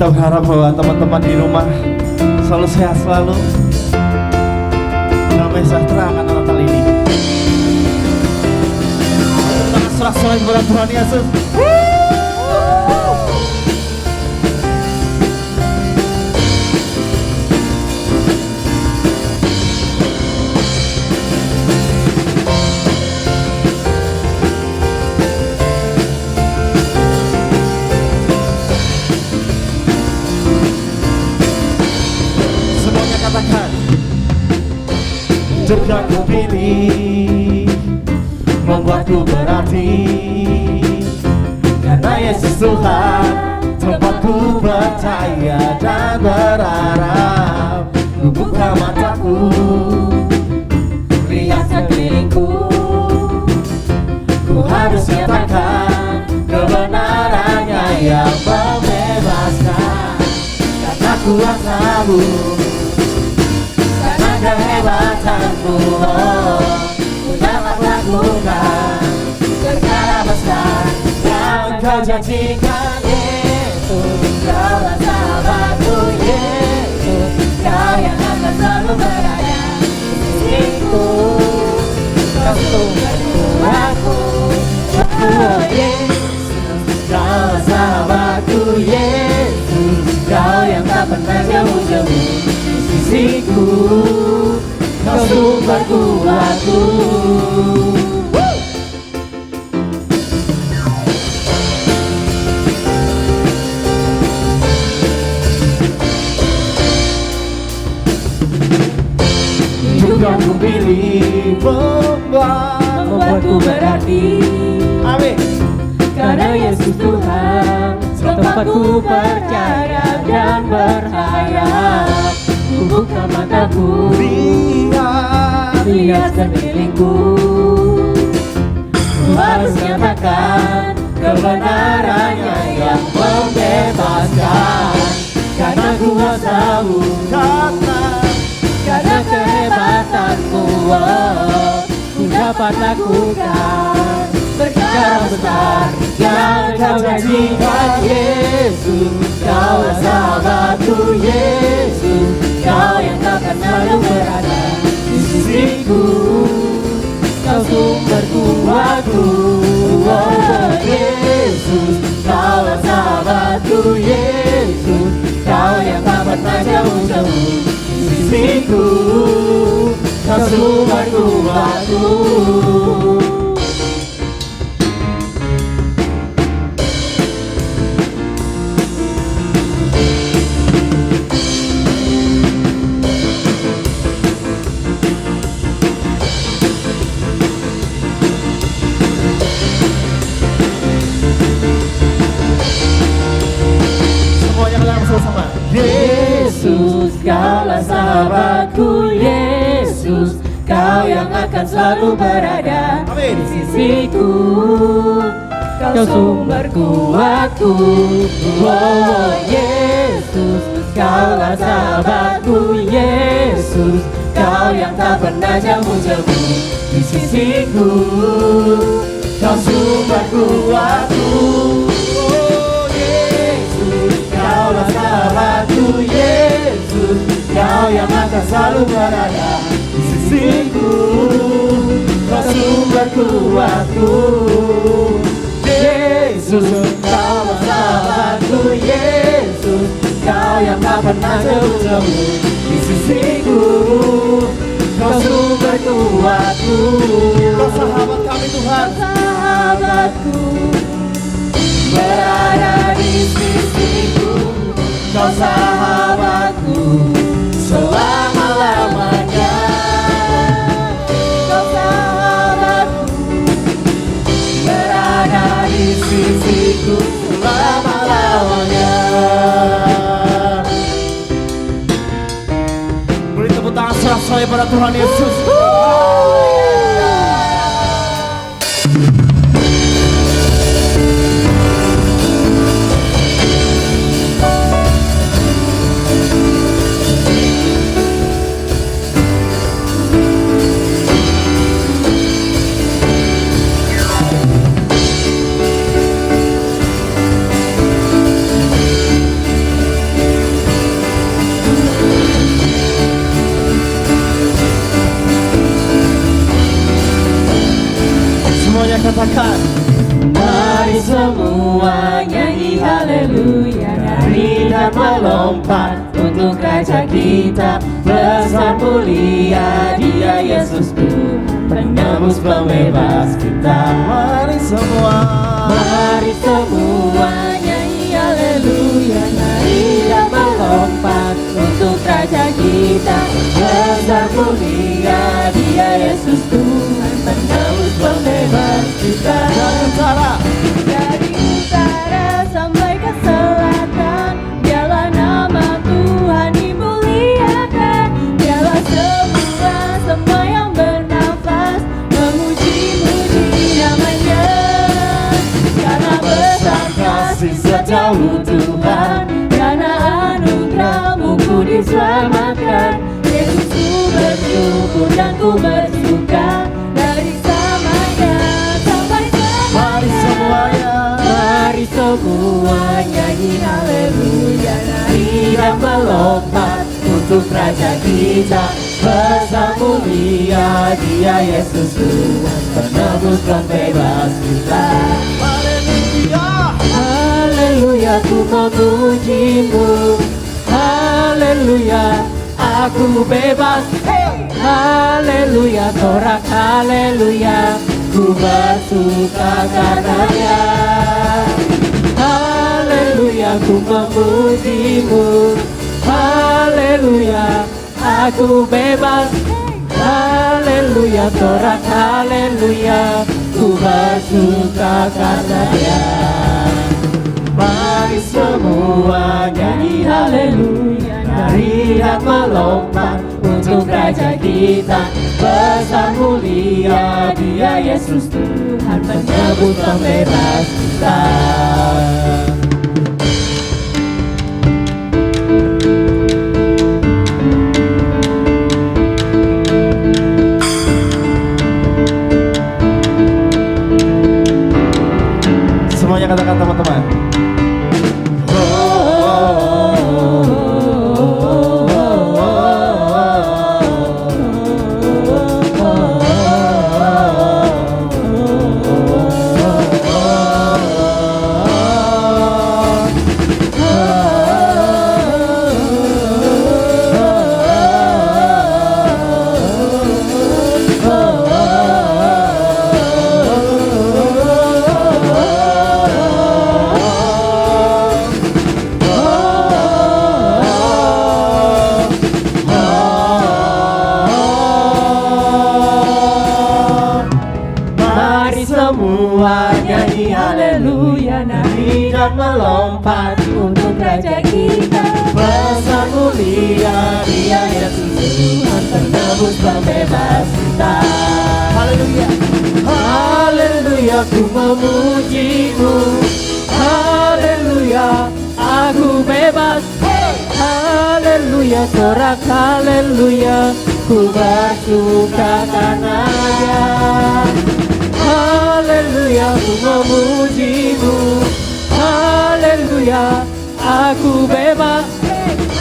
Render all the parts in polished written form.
Kita berharap bahwa teman-teman di rumah selalu sehat selalu, damai sejahtera akan Natal ini. Tangan sorak-sorai kepada Tuhan Yesus. Hidup yang ku pilih membuatku berarti, karena Yesus Tuhan tempatku percaya dan berharap. Ku buka mataku, lihat sekelilingku, ku harus nyatakan kebenarannya yang membebaskan, karena kuasamu, kehebatanmu, ku dapat lakukan perkara besar yang Engkau janjikan. Yesus, Kaulah sahabatku. Yesus, Kau yang akan selalu berada di sisiku, Kau sumber kuatku. Oh Yesus, Kaulah sahabatku. Yesus, Kau yang tak pernah jauh-jauh di sisiku, Kau sumber kuatku. Hidup yang ku pilih membuatku berarti. Amin. Karena Yesus Tuhan tempatku percaya dan berharap. Ku buka mataku, lihat sekelilingku, ku harus nyatakan kebenarannya yang membebaskan, karena kuasamu, karena kehebatanmu, ku dapat lakukan perkara besar yang Kau janjikan. Yesus, Kaulah sahabatku. Yesus, Kau yang takkan selalu berada di sisiku, Kau sumber kuatku. Oh Yesus, Kaulah sahabatku. Yesus, Kau yang tak pernah jauh-jauh di sisiku, Kau sumber kuatku. Yesus, Kaulah sahabatku. Yesus, Kau yang akan selalu berada di sisiku, Kau sumber kuatku. Oh Yesus, Kaulah sahabatku. Yesus, Kau yang tak pernah jauh-jauh di sisiku, Kau sumber kuatku. Kaulah sahabatku. Yesus, Kau yang akan selalu berada di sisiku, Kau sumber kuatku. Yesus, Kaulah sahabatku. Yesus, Kau yang tak pernah jauh-jauh di sisiku, Kau sumber kuatku. Kau sahabat kami Tuhan, sahabatku, berada di sisiku, Kau sahabatku selama-lamanya. Kau sahabatku, berada di sisiku selama-lamanya. Beri tepuk tangan sorak-sorai pada Tuhan Yesus. melompat untuk raja kita. Besar mulia Dia Yesus Tuhan, penebus pembebas kita. Mari semua nyanyi haleluya, nari dan melompat untuk raja kita. Besar mulia Dia Yesus Tuhan, penebus pembebas kita. Dari utara sampai ke selatan, biarlah nama Tuhan dimuliakan. Biarlah semua yang bernafas memuji-muji namanya. Karena besar kasih setiamu Tuhan, karena anugerah-Mu ku diselamatkan. Yesus, ku bersyukur dan ku bersuka, dari samanya sampai selamanya. Mari semua nyanyi haleluya, nari dan melompat untuk raja kita. Besar mulia Dia Yesus Tuhan, penebus pembebas kita. Haleluya, ku memuji-Mu. Haleluya, aku bebas. Haleluya, sorak haleluya, ku bersuka karenanya. Haleluya, ku memuji-Mu. Haleluya, aku bebas. Haleluya, sorak haleluya, ku bersuka karenanya. Mari semua nyanyi haleluya, nari dan melompat untuk raja kita. Besar mulia Dia Yesus Tuhan, penebus pembebas kita. semuanya katakan teman-teman. Semua nyanyi haleluya, nari dan melompat untuk raja kita. Besar mulia Dia Yesus Tuhan, penebus pembebas kita. Haleluya, haleluya, ku memuji-Mu. Haleluya, aku bebas. Haleluya, sorak haleluya, ku bersuka karenanya. Haleluya, ku memuji-Mu. Haleluya, aku bebas.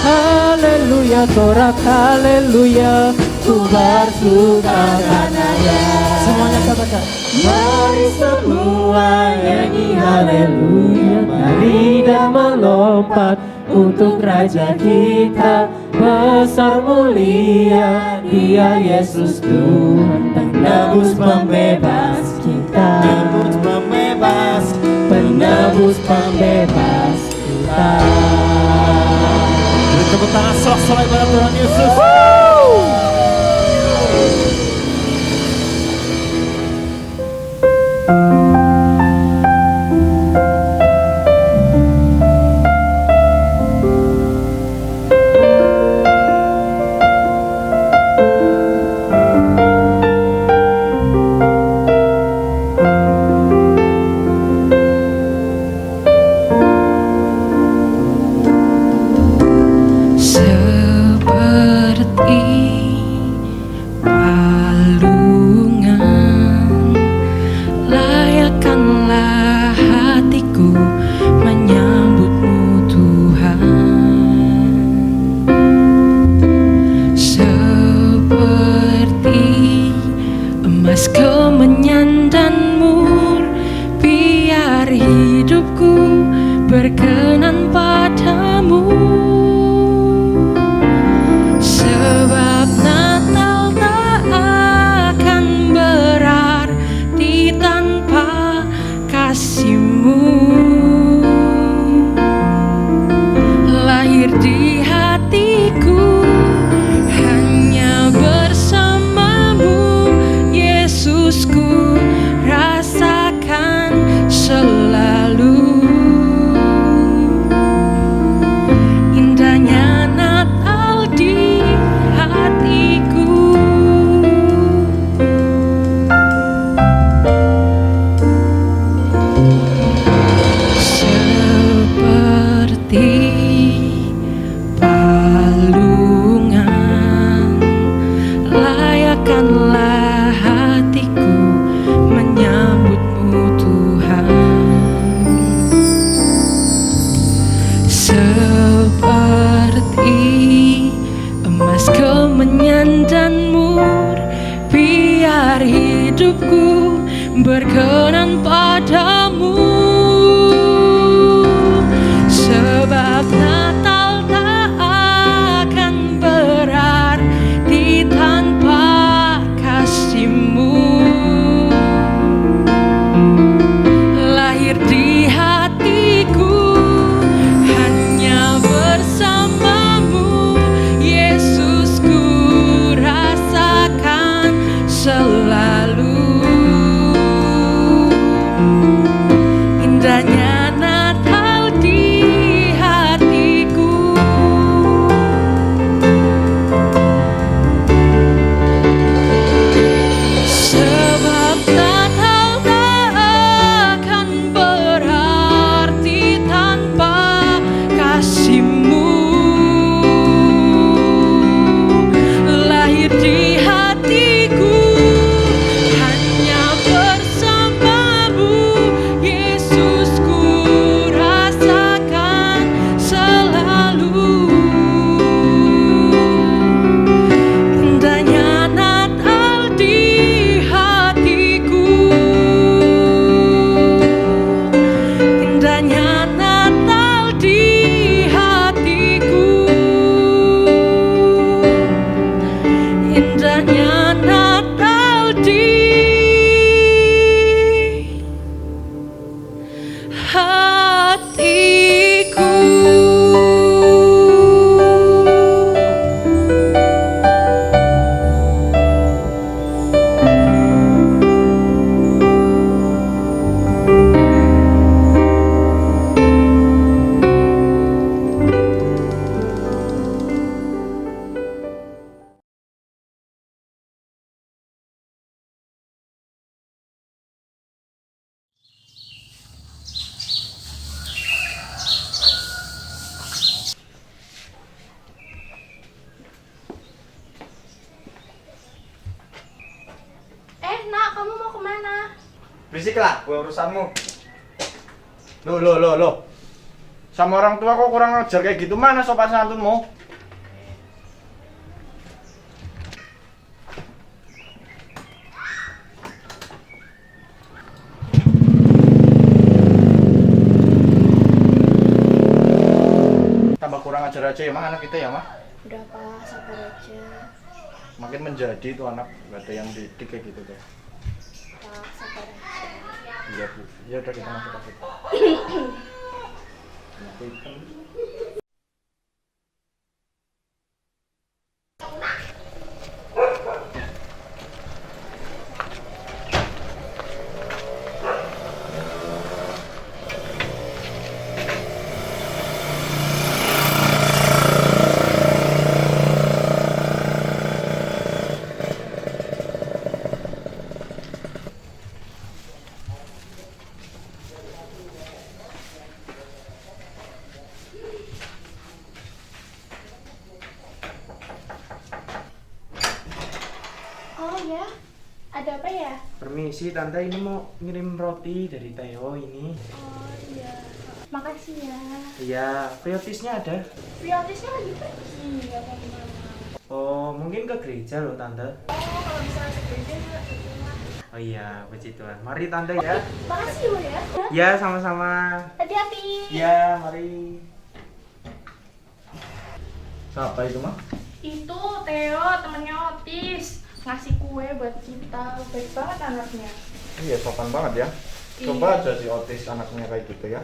Haleluya, sorak haleluya, ku bersuka karenanya. Semuanya katakan. Mari semua nyanyi haleluya, mari dan melompat untuk raja kita. Besar mulia Dia Yesus Tuhan, penebus pembebas kita. Penebus pembebas, Penebus pembebas kita. beri tepuk tangan sorak-sorai pada Tuhan Yesus. Kemenyan dan mur, biar hidupku berkenan padamu. kesunyian dan mur, biar hidupku berkenan padamu. Sebab Natal tak akan berarti tanpa kasih-Mu. Lahir di hatiku hanya bersama-Mu, Yesus, ku rasakan selalu. Indahnya Natal di hatiku. Sebab Natal tak akan berarti tanpa kasih-Mu. Lahir di hatiku hanya bersama-Mu, Yesus, ku rasakan selalu. Indahnya Natal di hatiku. Indahnya Natal di hatiku. Indahnya Natal di hatiku. Nak, kamu mau kemana? Berisiklah, gue urusanmu. Loh. Sama orang tua kok kurang ajar kayak gitu, mana sopan santunmu? Tambah kurang ajar aja ya mah anak kita ya mah. Udah Pak, sabar aja. Makin menjadi tuh anak, gak ada yang didik kayak gitu tuh. Pak, sabar aja. Iya Bu, ya udah kita masuk aja. Matikan. Oh ya, ada apa ya? Permisi tante, ini mau ngirim roti dari Teo ini. Oh iya, makasih ya. Iya, priotisnya ada. Prioritasnya lagi pergi, nggak mau kemana. Oh, mungkin ke gereja loh tante. Oh, kalau bisa sebenarnya nggak Oh iya, puji Tuhan. Mari tante ya. Makasih Bu ya. Ya, sama-sama. Hati-hati. Ya, mari. Siapa itu mah? Itu Theo, temennya Otis. Ngasih kue buat kita. Baik banget anaknya. Iya sopan banget ya. Coba aja si Otis anaknya kayak gitu ya.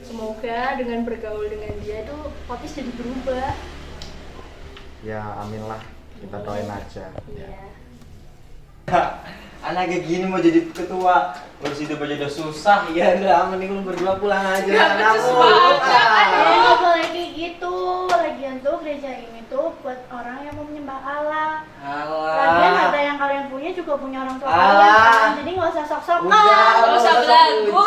Semoga dengan bergaul dengan dia tuh Otis jadi berubah. Ya amin lah, kita doain aja. Iya. Anak kayak gini mau jadi ketua, urus hidup aja udah susah. Ya udah, mending lu berdua pulang aja. Nggak boleh kayak gitu. Lagian tuh gereja ini tuh buat orang yang mau menyembah Allah. Lagian Alah. harta yang kalian punya juga punya orang tua Alah. kalian kan. Jadi nggak usah sok-sokan. Nggak usah belagu.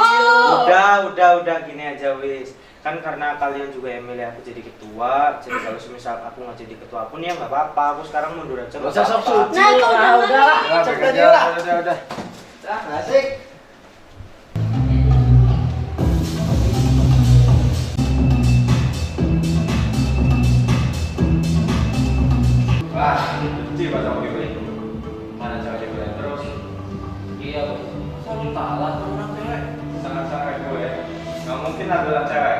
Udah gini aja wis. Kan karena kalian juga yang milih aku jadi ketua, jadi kalau semisal aku nggak jadi ketua pun ya nggak apa-apa. Aku sekarang mundur aja. Nggak usah sok suci. Nah, itu udah udah. Ya, Cepet bekerja, aja lah. udah. Asik. Wah, Benci pas sama Kibli. Mana cewek Kibli terus? Iya bos, selalu kalah sama orang cewek. Sangat-sangat gue. Nggak mungkin adalah cewek.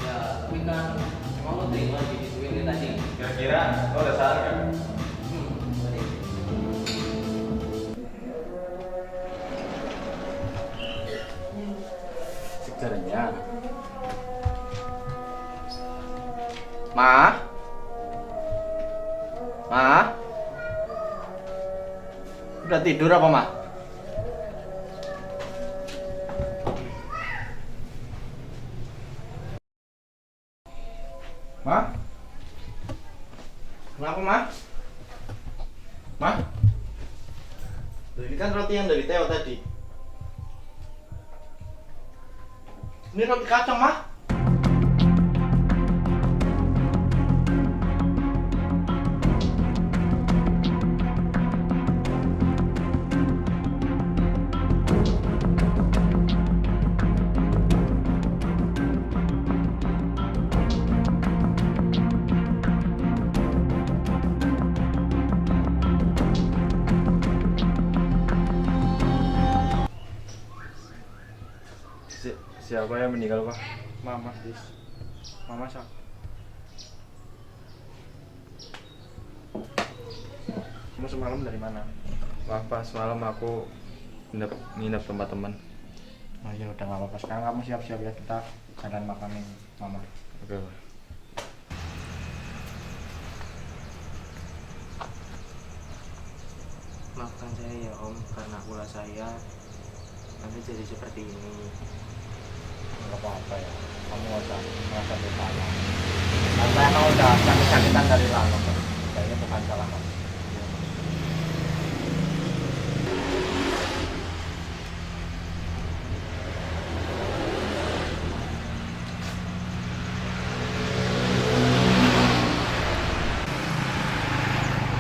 Ya, tapi kan emang lo terima digituin dari tadi. Kira-kira lo udah salah nggak? Boleh. Sejarahnya. Ma? Ma? Udah tidur apa, Ma? Ma? Kenapa, Ma? Ma? Ini kan roti yang dari Theo tadi. Ini roti kacang, Ma? Siapa yang meninggal, Pak? Mama, Dis. Mama siapa? Kamu semalam dari mana? Maaf Pak, semalam aku nginep tempat teman. Oh ya udah nggak apa-apa. Sekarang kamu siap-siap ya, kita jalan makanin Mama. Oke Pak. Maafkan saya ya Om, karena akulah saya nanti jadi seperti ini. Nggak apa-apa ya. Kamu nggak usah merasa bersalah. Karena kamu udah sakit-sakitan dari lama. Kayaknya bukan salah kamu.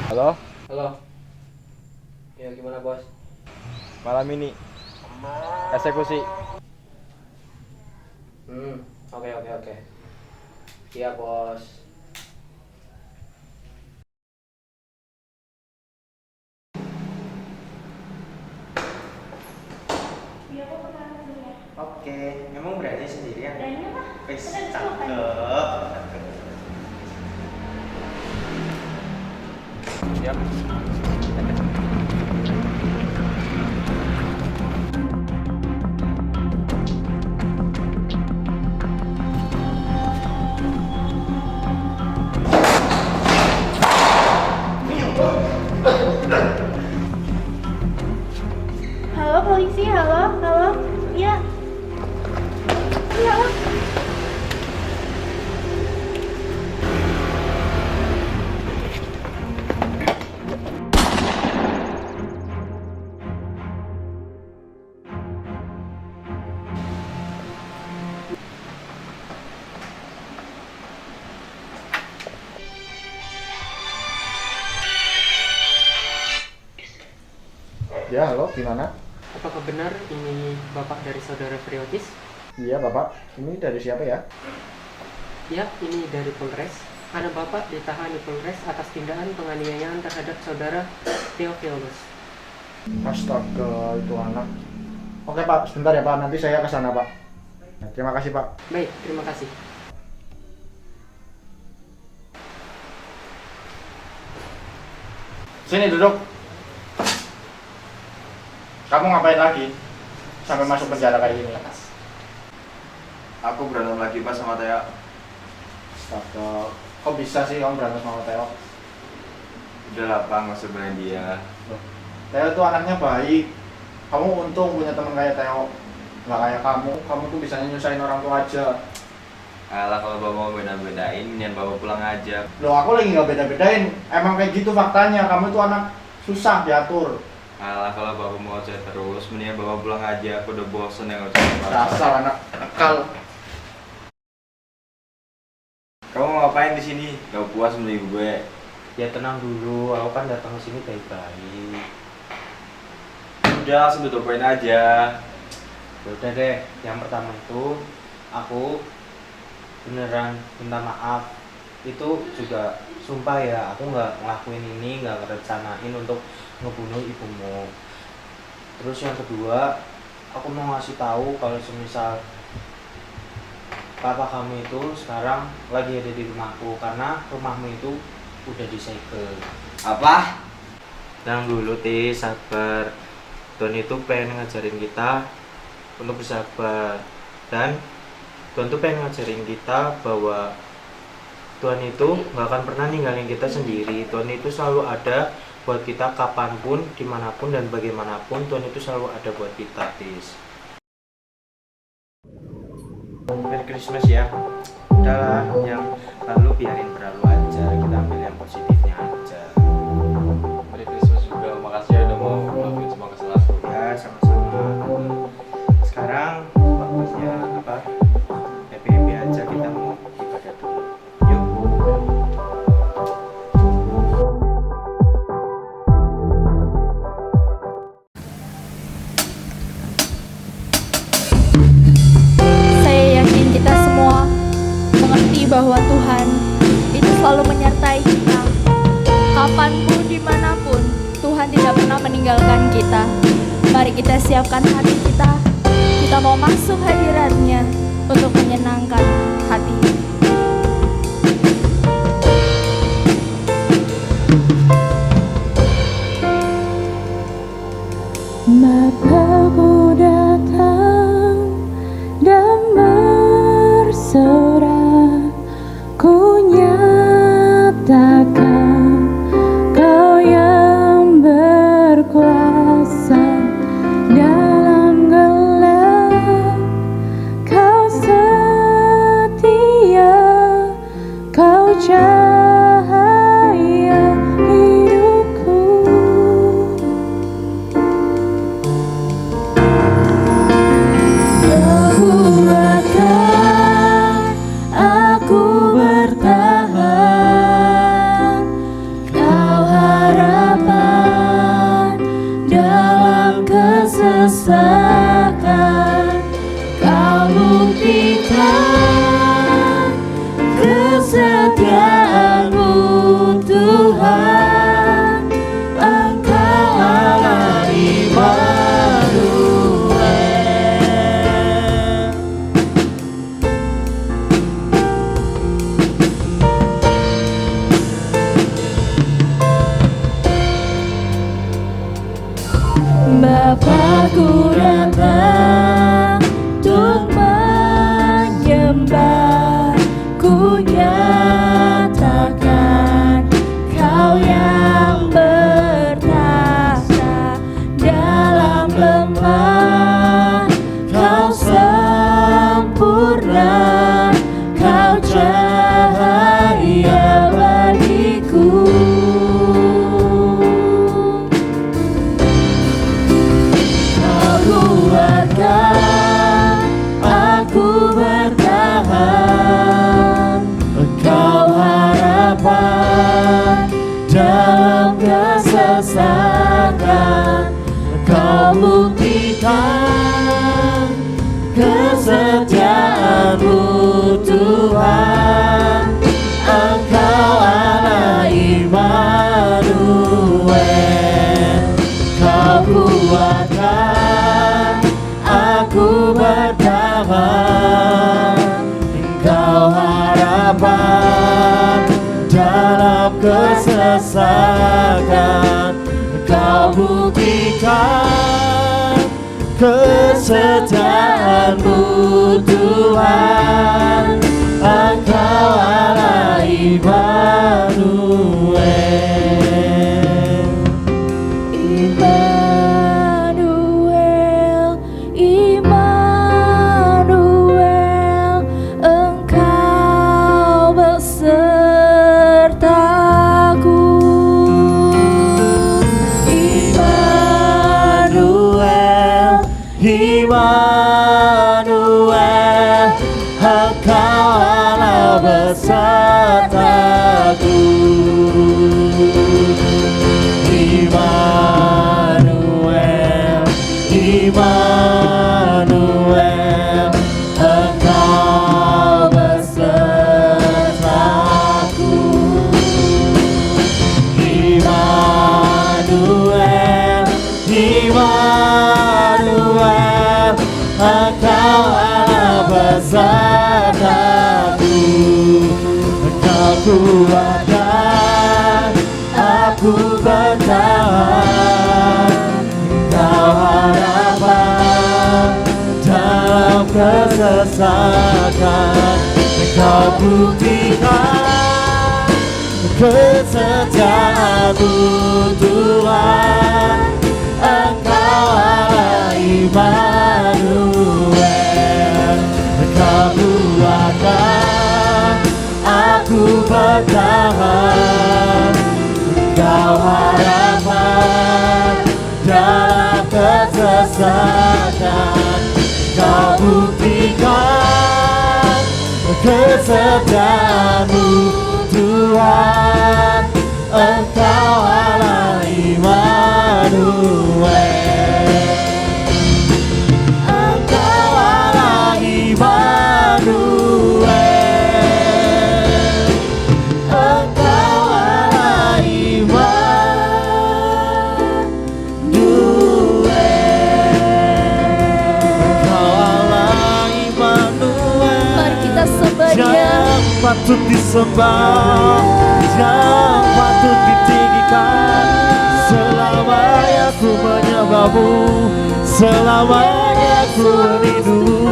Halo, Halo. Ya gimana bos? malam ini eksekusi. Oke. Iya bos. Iya, aku kenal dulu ya. Oke, emang berani sendirian? Berani apa? Wis, Kita disuruh kan? cakep. Siap. Halo polisi, halo. Iya. Iya. Ya, halo, gimana? Apakah benar ini Bapak dari Saudara Friotis? Iya, Bapak. Ini dari siapa ya? Ya, ini dari Polres. Anak Bapak ditahan di Polres atas tindakan penganiayaan terhadap Saudara Theophilus. Astaga, itu anak. Oke, Pak. Sebentar ya, Pak. Nanti saya ke sana, Pak. Terima kasih, Pak. Baik, terima kasih. Sini duduk. Kamu ngapain lagi? Sampai masuk penjara kayak gini. Aku berantem lagi Pak sama Theo. Astaga. Kok bisa sih kamu berantem sama Theo? Udah lah Pak, nggak usah belain dia. Theo tuh anaknya baik. Kamu untung punya teman kayak Theo. Nggak kayak kamu. Kamu tuh bisanya nyusahin orang tua aja. Alah, kalau Bapak mau beda-bedain, mendingan Bapak pulang aja. Loh, aku lagi nggak beda-bedain. Emang kayak gitu faktanya. Kamu tuh anak susah diatur. Alah, kalau Bapak mau ngoceh terus, mendingan Bapak pulang aja. Aku udah bosen yang ngoceh Bapak. Dasar anak nakal. Kamu mau ngapain di sini? Gak puas meli gue. Ya tenang dulu, aku kan datang ke sini baik-baik. Udah, langsung tutup-tutupain aja. Udah deh, yang pertama itu aku beneran minta maaf. Itu juga sumpah ya, aku nggak ngelakuin ini, nggak ngerencanain untuk ngebunuh ibumu. Terus yang kedua, aku mau ngasih tahu kalau semisal papa kamu itu sekarang lagi ada di rumahku karena rumahmu itu udah disegel. Apa? Tenang dulu, Tis, sabar. Tuhan itu pengen ngajarin kita untuk bersabar, dan Tuhan tuh pengen ngajarin kita bahwa Tuhan itu nggak akan pernah ninggalin kita sendiri. Tuhan itu selalu ada buat kita kapanpun, dimanapun, dan bagaimanapun. Tuhan itu selalu ada buat kita, Tis. Merry Christmas ya. Udahlah, yang lalu biarin berlalu aja. Kita ambil yang positifnya aja. Merry Christmas juga, makasih ya udah mau maafin semua kesalahanku. Ya, sama-sama. Sekarang waktunya apa? Happy aja, kita mau ibadah dulu. Yuk. Saya yakin kita semua mengerti bahwa Tuhan itu selalu menyertai kita. Kapanpun, dimanapun, Tuhan tidak pernah meninggalkan kita. Mari kita siapkan hati kita. Kita mau masuk hadirat-Nya untuk menyenangkan hati. Bapakku datang dan bersorak, ku nyatakan Kau yang berkuasa dalam gelap, Kau setia, Kau cahaya hidupku. Kekuatan aku bertahan, Kau harapan dalam kesesakan, Kau buktikan kesetiaan-Mu Tuhan, Engkau Allah Immanuel. Bapakku datang untuk menyembah, ku nyatakan Kau yang bertahta dalam lemah, Kau sempurna, Kau cahaya bagiku. Kuatkan aku bertahan, Engkau harapan dalam kesesakan, Engkau buktikan kesetiaan-Mu Tuhan, Engkau Allah Immanuel. Kau kuatkan aku bertahan, Engkau harapan dalam kesesakan, Engkau buktikan kesetiaan-Mu Tuhan, Engkau Allah Immanuel. Immanuel, Immanuel, Engkau besertaku. Immanuel, Immanuel, Engkau Allah besertaku. Immanuel, Immanuel, Engkau besertaku. besar aku. Engkau kuatkan aku bertahan. Engkau harapan dalam kesesakan. Engkau buktikan kesetiaan-Mu Tuhan. Engkau Allah Immanuel. Engkau kuatkan aku bertahan. Engkau harapan dalam kesesakan. Engkau buktikan kesetiaan-Mu Tuhan. Engkau Allah Immanuel. Engkau Allah Immanuel. Engkau Allah Immanuel. Engkau Allah Immanuel. Mari kita sembah Dia. Yang patut disembah, yang patut ditinggikan. Selamanya ku menyembah-Mu, selamanya ku rindu.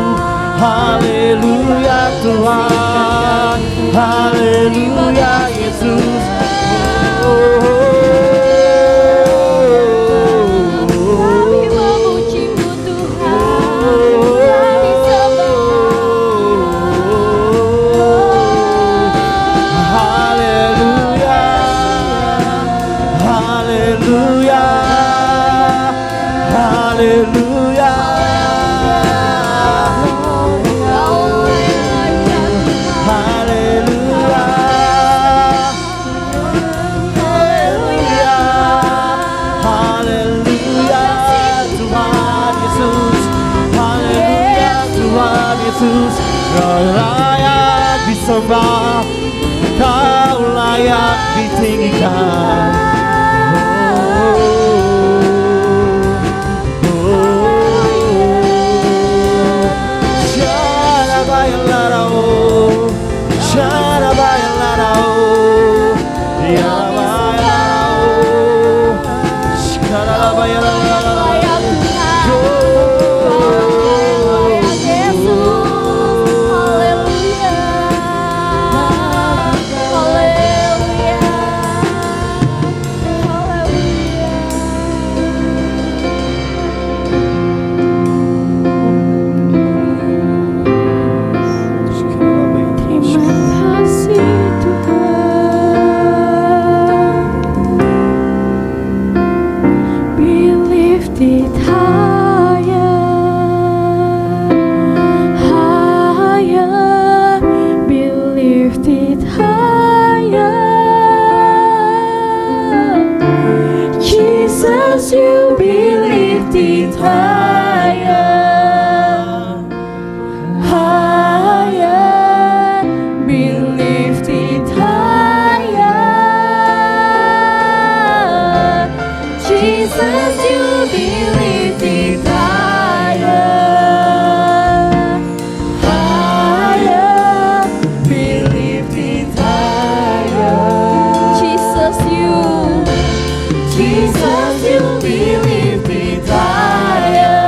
Haleluya Tuhan, haleluya Yesus. Kami memuji-Mu Tuhan. Kami Haleluya, haleluya, haleluya. Haleluya, haleluya, haleluya Tuhan Yesus. Haleluya Tuhan Yesus. Kau layak disembah, Kau layak ditinggikan. layak Tuhan. Kau layak Yesus. Haleluya. Haleluya. Terima kasih Tuhan. Be lifted higher, higher. Be lifted higher. Jesus, you be lifted higher, higher. Be lifted higher. Jesus, you be lifted higher, higher. Be lifted higher. Jesus, you be lifted higher,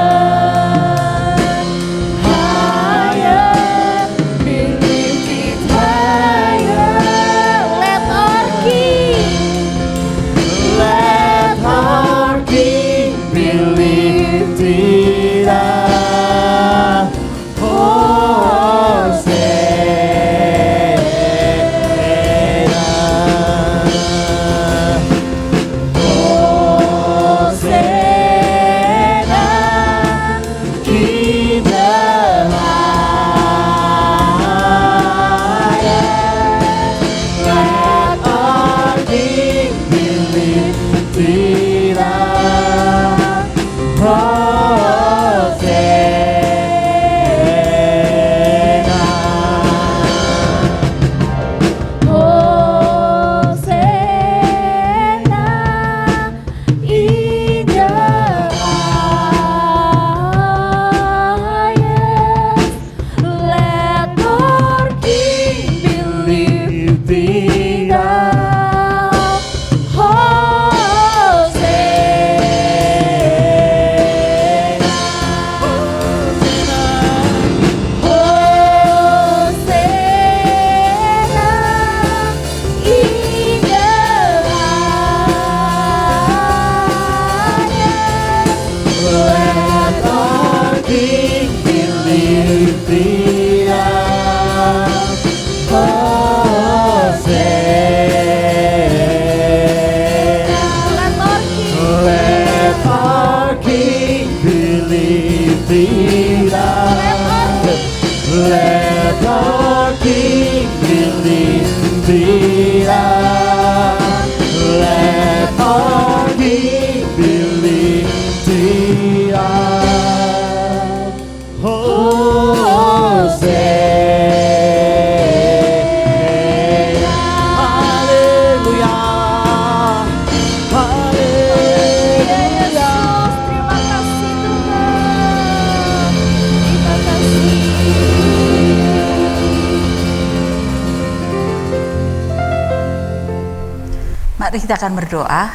Mari kita akan berdoa.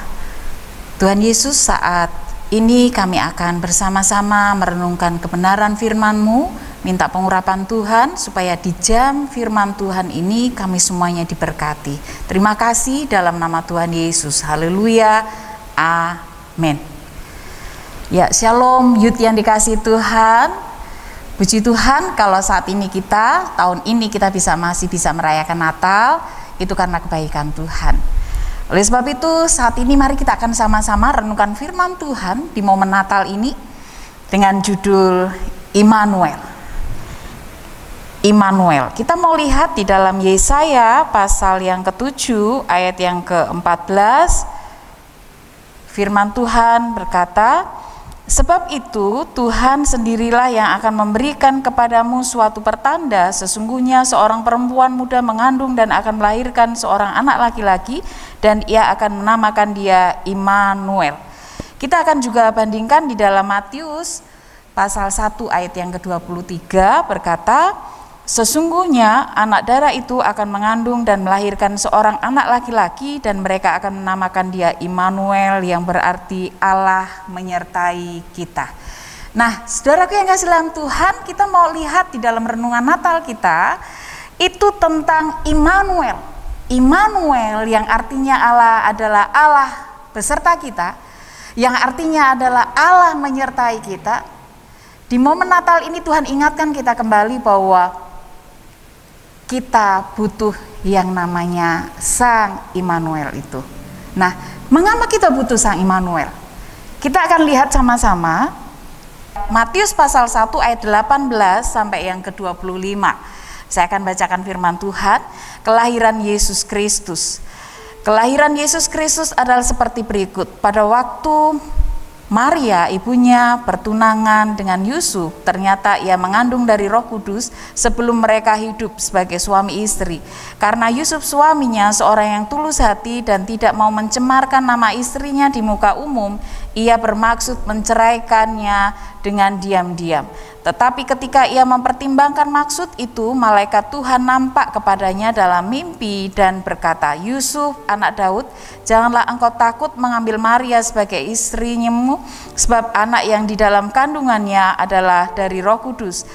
Tuhan Yesus, saat ini kami akan bersama-sama merenungkan kebenaran firman-Mu, minta pengurapan Tuhan supaya di jam firman Tuhan ini kami semuanya diberkati. Terima kasih dalam nama Tuhan Yesus. Haleluya. Amin. Ya, shalom youth yang dikasihi Tuhan. Puji Tuhan kalau saat ini tahun ini kita masih bisa merayakan Natal, itu karena kebaikan Tuhan. Oleh sebab itu saat ini mari kita akan sama-sama renungkan firman Tuhan di momen Natal ini dengan judul Immanuel. Immanuel. Kita mau lihat di dalam Yesaya pasal yang ke-7 ayat yang ke-14. Firman Tuhan berkata, sebab itu Tuhan sendirilah yang akan memberikan kepadamu suatu pertanda, sesungguhnya seorang perempuan muda mengandung dan akan melahirkan seorang anak laki-laki, dan ia akan menamakan dia Immanuel. Kita akan juga bandingkan di dalam Matius pasal 1 ayat yang ke-23 berkata, sesungguhnya anak darah itu akan mengandung dan melahirkan seorang anak laki-laki, dan mereka akan menamakan dia Immanuel, yang berarti Allah menyertai kita. Nah, saudaraku yang kasih dalam Tuhan, kita mau lihat di dalam renungan Natal kita itu tentang Immanuel. Immanuel yang artinya Allah adalah Allah beserta kita, yang artinya adalah Allah menyertai kita. Di momen Natal ini Tuhan ingatkan kita kembali bahwa kita butuh yang namanya Sang Immanuel itu. Nah, mengapa kita butuh Sang Immanuel? Kita akan lihat sama-sama Matius pasal 1 ayat 18 sampai yang ke-25. Saya akan bacakan firman Tuhan. Kelahiran Yesus Kristus. Kelahiran Yesus Kristus adalah seperti berikut. Pada waktu Maria ibunya bertunangan dengan Yusuf, ternyata ia mengandung dari Roh Kudus sebelum mereka hidup sebagai suami istri. Karena Yusuf suaminya seorang yang tulus hati dan tidak mau mencemarkan nama istrinya di muka umum, ia bermaksud menceraikannya dengan diam-diam. Tetapi ketika ia mempertimbangkan maksud itu, malaikat Tuhan nampak kepadanya dalam mimpi dan berkata, Yusuf, anak Daud, janganlah engkau takut mengambil Maria sebagai istrimu, sebab anak yang di dalam kandungannya adalah dari Roh Kudus.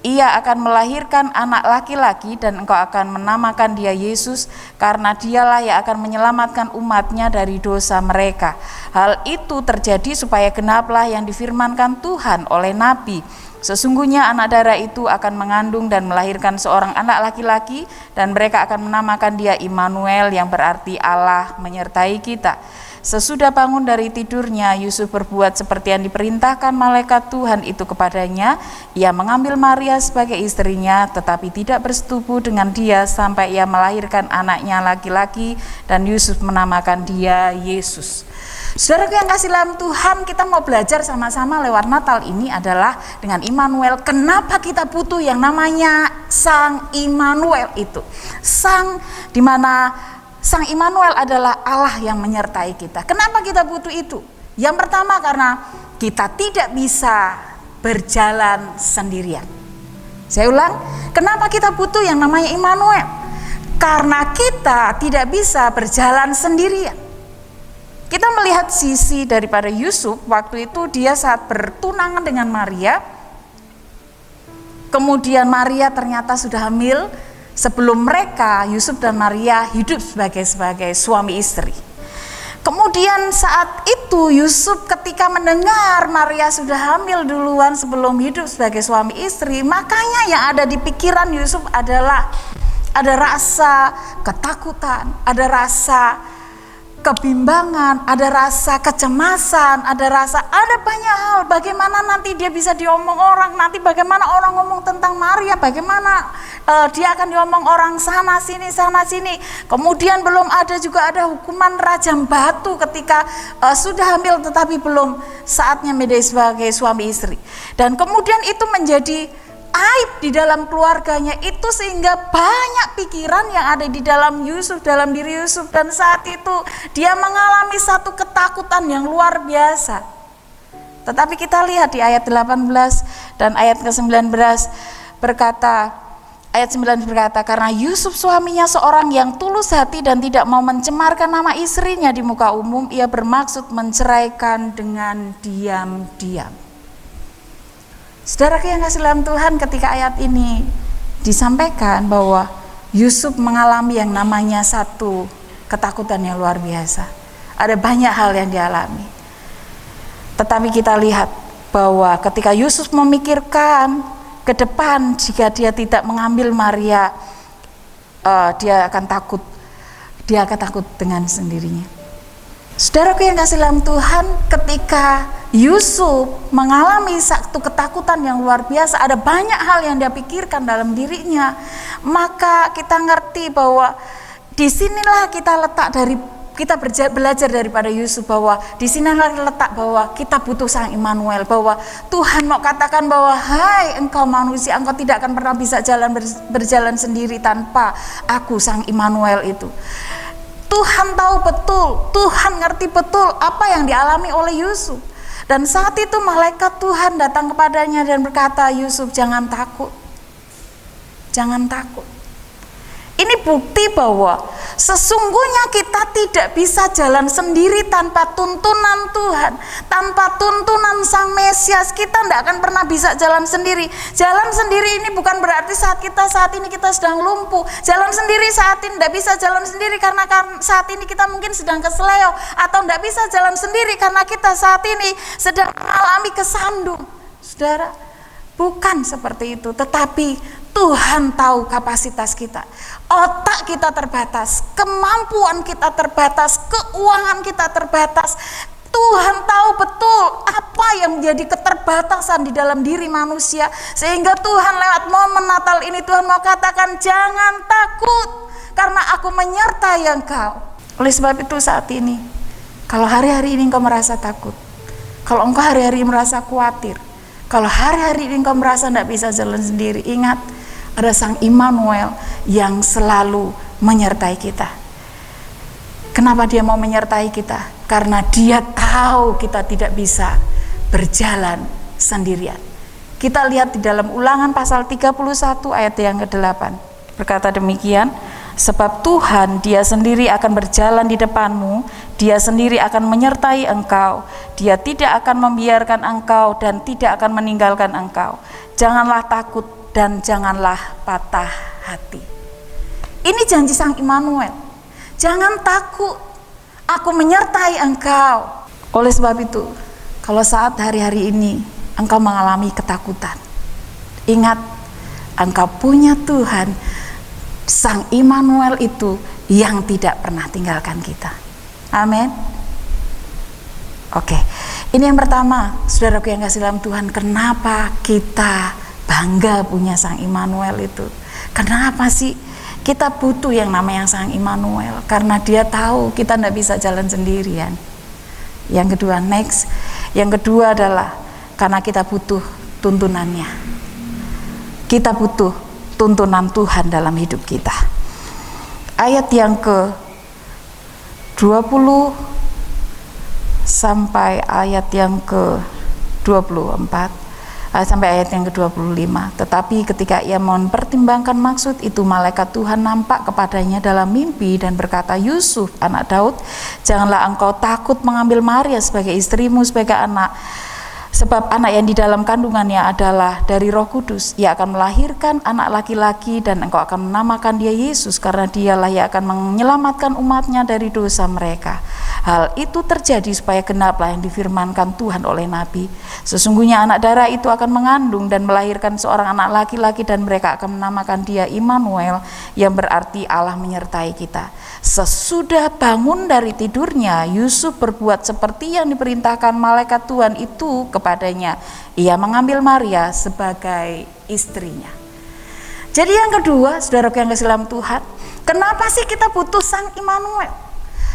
Ia akan melahirkan anak laki-laki dan engkau akan menamakan dia Yesus, karena dialah yang akan menyelamatkan umatnya dari dosa mereka. Hal itu terjadi supaya genaplah yang difirmankan Tuhan oleh Nabi. Sesungguhnya anak darah itu akan mengandung dan melahirkan seorang anak laki-laki, dan mereka akan menamakan dia Immanuel, yang berarti Allah menyertai kita. Sesudah bangun dari tidurnya, Yusuf berbuat seperti yang diperintahkan malaikat Tuhan itu kepadanya. Ia mengambil Maria sebagai istrinya, tetapi tidak bersetubuh dengan dia sampai ia melahirkan anaknya laki-laki, dan Yusuf menamakan dia Yesus. Saudaraku yang kasih dalam Tuhan, kita mau belajar sama-sama lewat Natal ini adalah dengan Immanuel. Kenapa kita butuh yang namanya Sang Immanuel itu? Di mana Sang Immanuel adalah Allah yang menyertai kita. Kenapa kita butuh itu? Yang pertama karena kita tidak bisa berjalan sendirian. Saya ulang, kenapa kita butuh yang namanya Immanuel? Karena kita tidak bisa berjalan sendirian. Kita melihat sisi daripada Yusuf, waktu itu dia saat bertunangan dengan Maria, kemudian Maria ternyata sudah hamil. Sebelum mereka, Yusuf dan Maria hidup sebagai suami istri. Kemudian saat itu Yusuf ketika mendengar Maria sudah hamil duluan sebelum hidup sebagai suami istri, makanya yang ada di pikiran Yusuf adalah ada rasa ketakutan, ada rasa kebimbangan, ada rasa kecemasan, ada banyak hal. Bagaimana nanti dia bisa diomong orang, nanti bagaimana orang ngomong tentang Maria, bagaimana dia akan diomong orang sana sini. Kemudian belum ada juga ada hukuman rajam batu ketika sudah hamil tetapi belum saatnya menjadi sebagai suami istri. Dan kemudian itu menjadi aib di dalam keluarganya itu, sehingga banyak pikiran yang ada di dalam Yusuf, dalam diri Yusuf, dan saat itu dia mengalami satu ketakutan yang luar biasa. Tetapi kita lihat di ayat 18 dan ayat ke-19 berkata, Ayat 9 berkata, karena Yusuf suaminya seorang yang tulus hati dan tidak mau mencemarkan nama istrinya di muka umum, ia bermaksud menceraikan dengan diam-diam. Saudara yang kasih dalam Tuhan, ketika ayat ini disampaikan bahwa Yusuf mengalami yang namanya satu ketakutan yang luar biasa. Ada banyak hal yang dialami. Tetapi kita lihat bahwa ketika Yusuf memikirkan ke depan, jika dia tidak mengambil Maria, dia akan takut dengan sendirinya. Saudaraku yang kasih dalam Tuhan, ketika Yusuf mengalami satu ketakutan yang luar biasa, ada banyak hal yang dia pikirkan dalam dirinya, maka kita ngerti bahwa disinilah kita belajar daripada Yusuf, bahwa disinilah letak bahwa kita butuh Sang Immanuel, bahwa Tuhan mau katakan bahwa hai engkau manusia, engkau tidak akan pernah bisa berjalan sendiri tanpa aku, Sang Immanuel itu. Tuhan tahu betul, Tuhan ngerti betul apa yang dialami oleh Yusuf. Dan saat itu malaikat Tuhan datang kepadanya dan berkata, Yusuf jangan takut, jangan takut. Ini bukti bahwa sesungguhnya kita tidak bisa jalan sendiri tanpa tuntunan Tuhan, tanpa tuntunan Sang Mesias. Kita tidak akan pernah bisa jalan sendiri. Jalan sendiri ini bukan berarti saat ini kita sedang lumpuh. Jalan sendiri saat ini tidak bisa jalan sendiri karena saat ini kita mungkin sedang keseleo, atau tidak bisa jalan sendiri karena kita saat ini sedang mengalami kesandung. Saudara, bukan seperti itu, tetapi Tuhan tahu kapasitas kita. Otak kita terbatas, kemampuan kita terbatas, keuangan kita terbatas. Tuhan tahu betul apa yang menjadi keterbatasan di dalam diri manusia, sehingga Tuhan lewat momen Natal ini Tuhan mau katakan jangan takut karena aku menyertai engkau. Oleh sebab itu saat ini, kalau hari-hari ini engkau merasa takut, kalau engkau hari-hari merasa khawatir, kalau hari-hari ini engkau merasa tidak bisa jalan sendiri, ingat, ada Sang Immanuel yang selalu menyertai kita. Kenapa dia mau menyertai kita? Karena dia tahu kita tidak bisa berjalan sendirian. Kita lihat di dalam Ulangan pasal 31 ayat yang ke-8. Berkata demikian, sebab Tuhan dia sendiri akan berjalan di depanmu, dia sendiri akan menyertai engkau, dia tidak akan membiarkan engkau dan tidak akan meninggalkan engkau. Janganlah takut dan janganlah patah hati. Ini janji Sang Immanuel. Jangan takut, aku menyertai engkau. Oleh sebab itu, kalau saat hari-hari ini engkau mengalami ketakutan, ingat, engkau punya Tuhan, Sang Immanuel itu yang tidak pernah tinggalkan kita. Amin. Oke, ini yang pertama, saudaraku yang kasih dalam Tuhan, kenapa kita bangga punya Sang Immanuel itu? Kenapa sih kita butuh yang namanya Sang Immanuel? Karena dia tahu kita tidak bisa jalan sendirian. Yang kedua, yang kedua adalah karena kita butuh tuntunannya. Kita butuh tuntunan Tuhan dalam hidup kita. Ayat yang ke-20 sampai ayat yang ke-24, sampai ayat yang ke-25. Tetapi ketika ia mempertimbangkan maksud itu, malaikat Tuhan nampak kepadanya dalam mimpi dan berkata, Yusuf, anak Daud, janganlah engkau takut mengambil Maria sebagai istrimu, sebagai anak, sebab anak yang di dalam kandungannya adalah dari Roh Kudus. Ia akan melahirkan anak laki-laki dan engkau akan menamakan dia Yesus, karena dialah yang akan menyelamatkan umatnya dari dosa mereka. Hal itu terjadi supaya genaplah yang difirmankan Tuhan oleh Nabi. Sesungguhnya anak darah itu akan mengandung dan melahirkan seorang anak laki-laki, dan mereka akan menamakan dia Immanuel, yang berarti Allah menyertai kita. Sesudah bangun dari tidurnya, Yusuf berbuat seperti yang diperintahkan malaikat Tuhan itu kepadanya. Ia mengambil Maria sebagai istrinya. Jadi yang kedua, saudaraku yang kasih dalam Tuhan, kenapa sih kita butuh Sang Immanuel?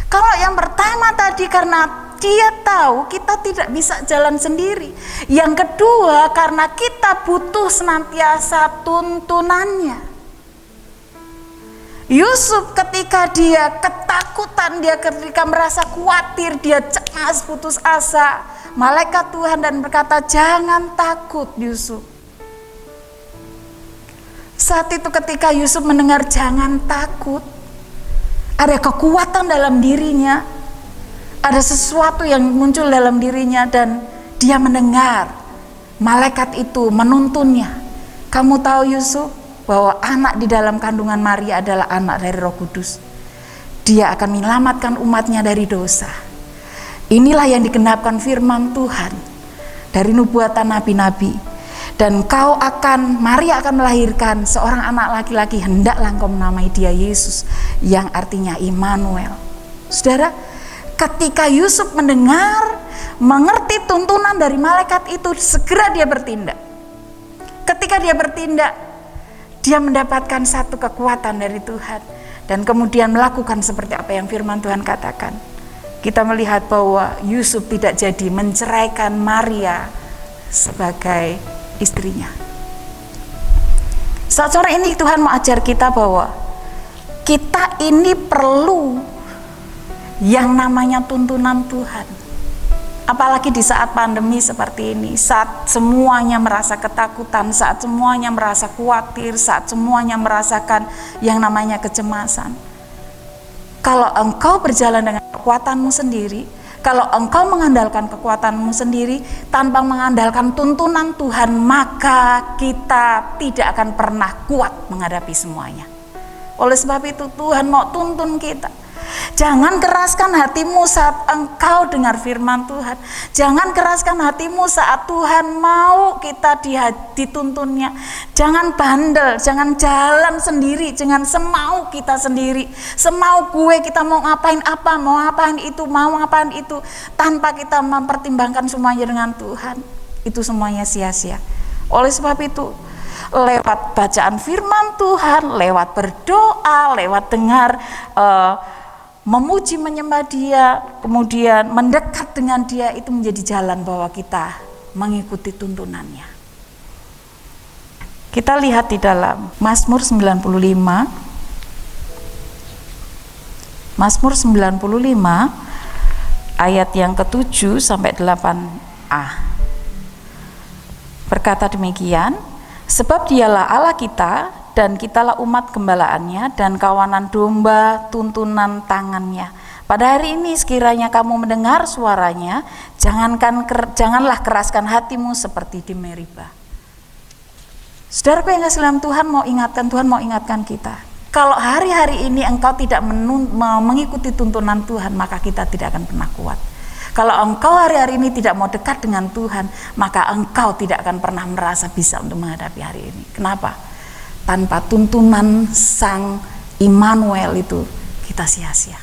Kalau yang pertama tadi karena dia tahu kita tidak bisa jalan sendiri. Yang kedua karena kita butuh senantiasa tuntunannya. Yusuf ketika dia ketakutan, dia ketika merasa khawatir, dia cemas, putus asa, malaikat Tuhan dan berkata, jangan takut Yusuf. Saat itu ketika Yusuf mendengar jangan takut, ada kekuatan dalam dirinya, ada sesuatu yang muncul dalam dirinya, dan dia mendengar malaikat itu menuntunnya. Kamu tahu Yusuf, bahwa anak di dalam kandungan Maria adalah anak dari Roh Kudus. Dia akan menyelamatkan umatnya dari dosa. Inilah yang digenapkan firman Tuhan dari nubuatan nabi-nabi. Dan Maria akan melahirkan seorang anak laki-laki, hendaklah engkau menamai dia Yesus, yang artinya Immanuel. Saudara, ketika Yusuf mendengar, mengerti tuntunan dari malaikat itu, segera dia bertindak. Ketika dia bertindak, dia mendapatkan satu kekuatan dari Tuhan, dan kemudian melakukan seperti apa yang firman Tuhan katakan. Kita melihat bahwa Yusuf tidak jadi menceraikan Maria sebagai istrinya. Saat sore ini Tuhan mau ajar kita bahwa kita ini perlu yang namanya tuntunan Tuhan. Apalagi di saat pandemi seperti ini, saat semuanya merasa ketakutan, saat semuanya merasa khawatir, saat semuanya merasakan yang namanya kecemasan. Kalau engkau berjalan dengan kekuatanmu sendiri, kalau engkau mengandalkan kekuatanmu sendiri tanpa mengandalkan tuntunan Tuhan, maka kita tidak akan pernah kuat menghadapi semuanya. Oleh sebab itu Tuhan mau tuntun kita. Jangan keraskan hatimu saat engkau dengar firman Tuhan. Jangan keraskan hatimu saat Tuhan mau kita dituntunnya. Jangan bandel, jangan jalan sendiri, jangan semau kita sendiri. Semau gue, kita mau ngapain apa, mau ngapain itu, tanpa kita mempertimbangkan semuanya dengan Tuhan. Itu semuanya sia-sia. Oleh sebab itu, lewat bacaan firman Tuhan, lewat berdoa, lewat dengar, memuji menyembah dia, kemudian mendekat dengan dia, itu menjadi jalan bahwa kita mengikuti tuntunannya. Kita lihat di dalam Mazmur 95 ayat yang ke-7 sampai 8a. Berkata demikian, sebab dialah Allah kita, dan kitalah umat gembalaannya dan kawanan domba tuntunan tangannya. Pada hari ini sekiranya kamu mendengar suaranya, janganlah keraskan hatimu seperti di Meriba. Saudaraku yang kasih dalam Tuhan mau ingatkan kita. Kalau hari-hari ini engkau tidak mengikuti tuntunan Tuhan, maka kita tidak akan pernah kuat. Kalau engkau hari-hari ini tidak mau dekat dengan Tuhan, maka engkau tidak akan pernah merasa bisa untuk menghadapi hari ini. Kenapa? Tanpa tuntunan Sang Immanuel itu kita sia-sia.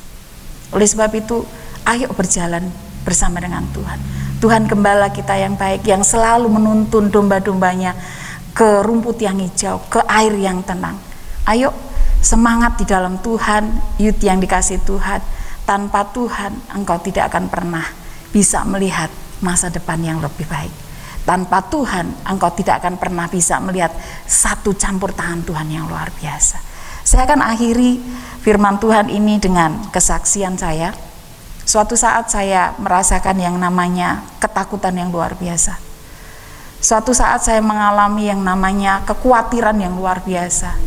Oleh sebab itu, ayo berjalan bersama dengan Tuhan. Tuhan gembala kita yang baik, yang selalu menuntun domba-dombanya ke rumput yang hijau, ke air yang tenang. Ayo semangat di dalam Tuhan, youth yang dikasih Tuhan. Tanpa Tuhan, engkau tidak akan pernah bisa melihat masa depan yang lebih baik. Tanpa Tuhan, engkau tidak akan pernah bisa melihat satu campur tangan Tuhan yang luar biasa. Saya akan akhiri firman Tuhan ini dengan kesaksian saya. Suatu saat saya merasakan yang namanya ketakutan yang luar biasa. Suatu saat saya mengalami yang namanya kekhawatiran yang luar biasa.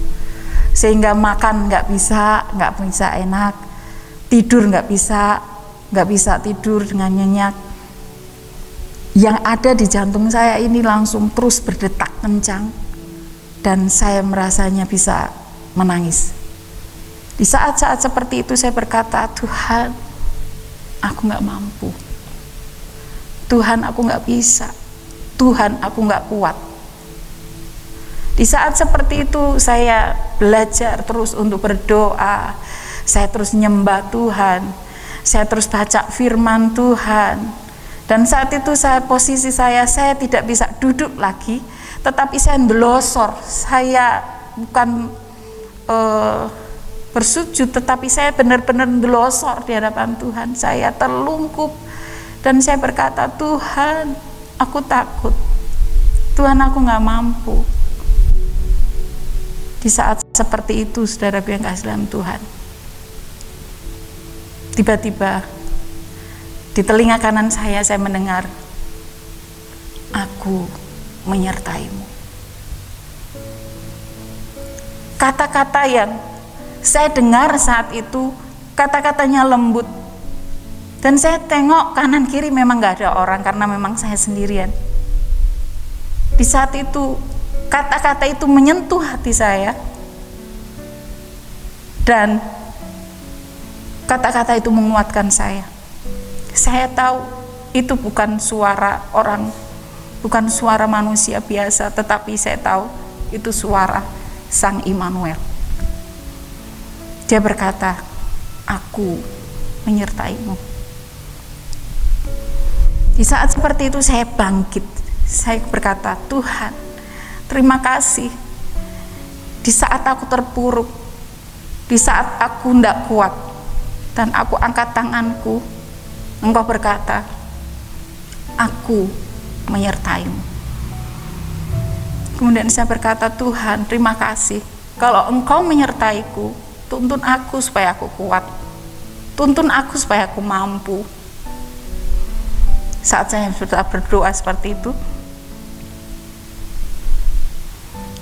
Sehingga makan nggak bisa enak, tidur nggak bisa tidur dengan nyenyak. Yang ada di jantung saya ini langsung terus berdetak kencang, dan saya merasanya bisa menangis. Di saat-saat seperti itu saya berkata, Tuhan, aku gak mampu. Tuhan, aku gak bisa. Tuhan, aku gak kuat. Di saat seperti itu saya belajar terus untuk berdoa. Saya terus nyembah Tuhan. Saya terus baca firman Tuhan. Dan saat itu posisi saya tidak bisa duduk lagi, tetapi saya ndelosor. Saya bukan bersujud, tetapi saya benar-benar ndelosor di hadapan Tuhan. Saya terlungkup dan saya berkata, Tuhan, aku takut. Tuhan, aku gak mampu. Di saat seperti itu, saudaraku yang kasih dalam Tuhan, tiba-tiba di telinga kanan saya mendengar, aku menyertaimu. kata-kata yang saya dengar saat itu, kata-katanya lembut. Dan saya tengok kanan kiri memang gak ada orang karena memang saya sendirian. Di saat itu kata-kata itu menyentuh hati saya. Dan kata-kata itu menguatkan saya. Saya tahu itu bukan suara orang, bukan suara manusia biasa, tetapi saya tahu itu suara Sang Immanuel. Dia berkata, aku menyertaimu. Di saat seperti itu saya bangkit. Saya berkata, Tuhan, terima kasih. Di saat aku terpuruk, di saat aku tidak kuat, dan aku angkat tanganku, Engkau berkata, aku menyertaimu. Kemudian saya berkata, Tuhan, terima kasih. Kalau Engkau menyertaiku, tuntun aku supaya aku kuat. Tuntun aku supaya aku mampu. Saat saya berdoa seperti itu,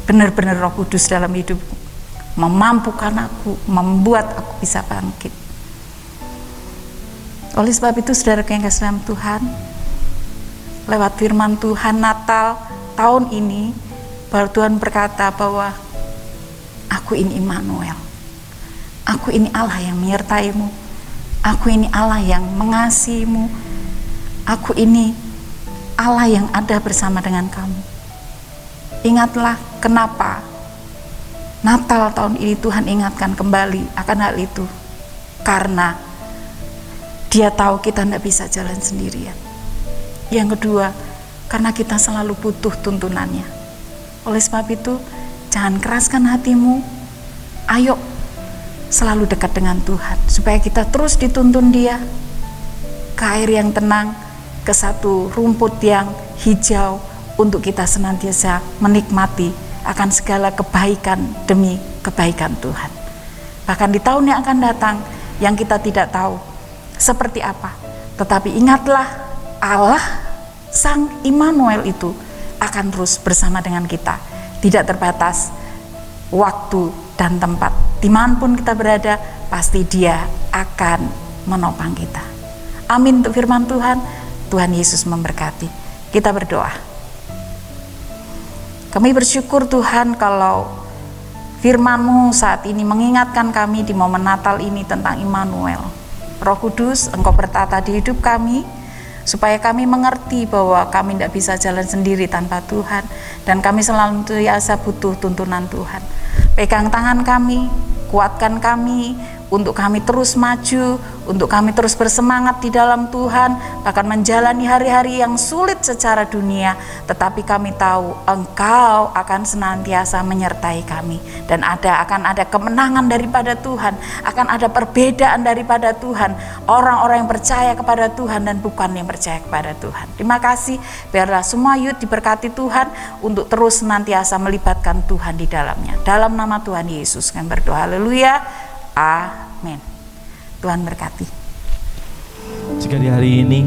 benar-benar Roh Kudus dalam hidupku memampukan aku, membuat aku bisa bangkit. Oleh sebab itu, saudara yang kasih dalam Tuhan, lewat firman Tuhan Natal tahun ini, baru Tuhan berkata bahwa aku ini Immanuel. Aku ini Allah yang menyertaimu. Aku ini Allah yang mengasihimu. Aku ini Allah yang ada bersama dengan kamu. Ingatlah kenapa Natal tahun ini Tuhan ingatkan kembali akan hal itu. Karena Dia tahu kita tidak bisa jalan sendirian. Yang kedua, karena kita selalu butuh tuntunannya. Oleh sebab itu, jangan keraskan hatimu. Ayo selalu dekat dengan Tuhan supaya kita terus dituntun Dia ke air yang tenang, ke satu rumput yang hijau, untuk kita senantiasa menikmati akan segala kebaikan demi kebaikan Tuhan. Bahkan di tahun yang akan datang, yang kita tidak tahu seperti apa, tetapi ingatlah Allah Sang Immanuel itu akan terus bersama dengan kita, tidak terbatas waktu dan tempat. Dimanapun kita berada, pasti Dia akan menopang kita. Amin untuk firman Tuhan. Tuhan Yesus memberkati. Kita berdoa. Kami bersyukur Tuhan kalau firman-Mu saat ini mengingatkan kami di momen Natal ini tentang Immanuel. Roh Kudus, Engkau bertata di hidup kami, supaya kami mengerti bahwa kami tidak bisa jalan sendiri tanpa Tuhan, dan kami selalu biasa butuh tuntunan Tuhan. Pegang tangan kami, kuatkan kami, untuk kami terus maju, untuk kami terus bersemangat di dalam Tuhan, bahkan menjalani hari-hari yang sulit secara dunia, tetapi kami tahu Engkau akan senantiasa menyertai kami, dan akan ada kemenangan daripada Tuhan, akan ada perbedaan daripada Tuhan, orang-orang yang percaya kepada Tuhan dan bukan yang percaya kepada Tuhan. Terima kasih, biarlah semua youth diberkati Tuhan untuk terus senantiasa melibatkan Tuhan di dalamnya. Dalam nama Tuhan Yesus kami berdoa, haleluya. Amin. Tuhan berkati. Jika di hari ini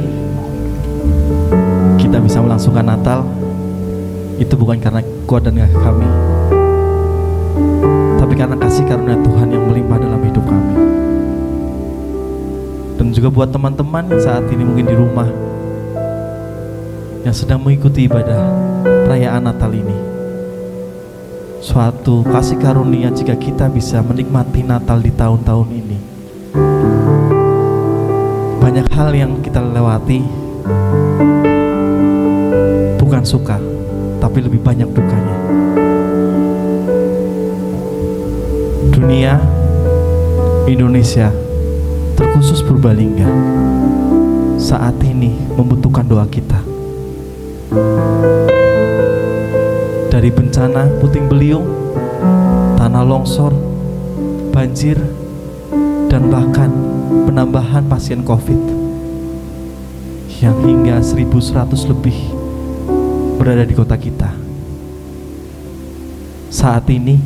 kita bisa melangsungkan Natal, itu bukan karena kuat dan gagah kami, tapi karena kasih karunia Tuhan yang melimpah dalam hidup kami. Dan juga buat teman-teman yang saat ini mungkin di rumah, yang sedang mengikuti ibadah perayaan Natal ini, suatu kasih karunia jika kita bisa menikmati Natal di tahun-tahun ini. Banyak hal yang kita lewati bukan suka, tapi lebih banyak dukanya. Dunia, Indonesia, terkhusus Purbalingga, saat ini membutuhkan doa kita. Dari bencana puting beliung, tanah longsor, banjir, dan bahkan penambahan pasien COVID yang hingga 1.100 lebih berada di kota kita. Saat ini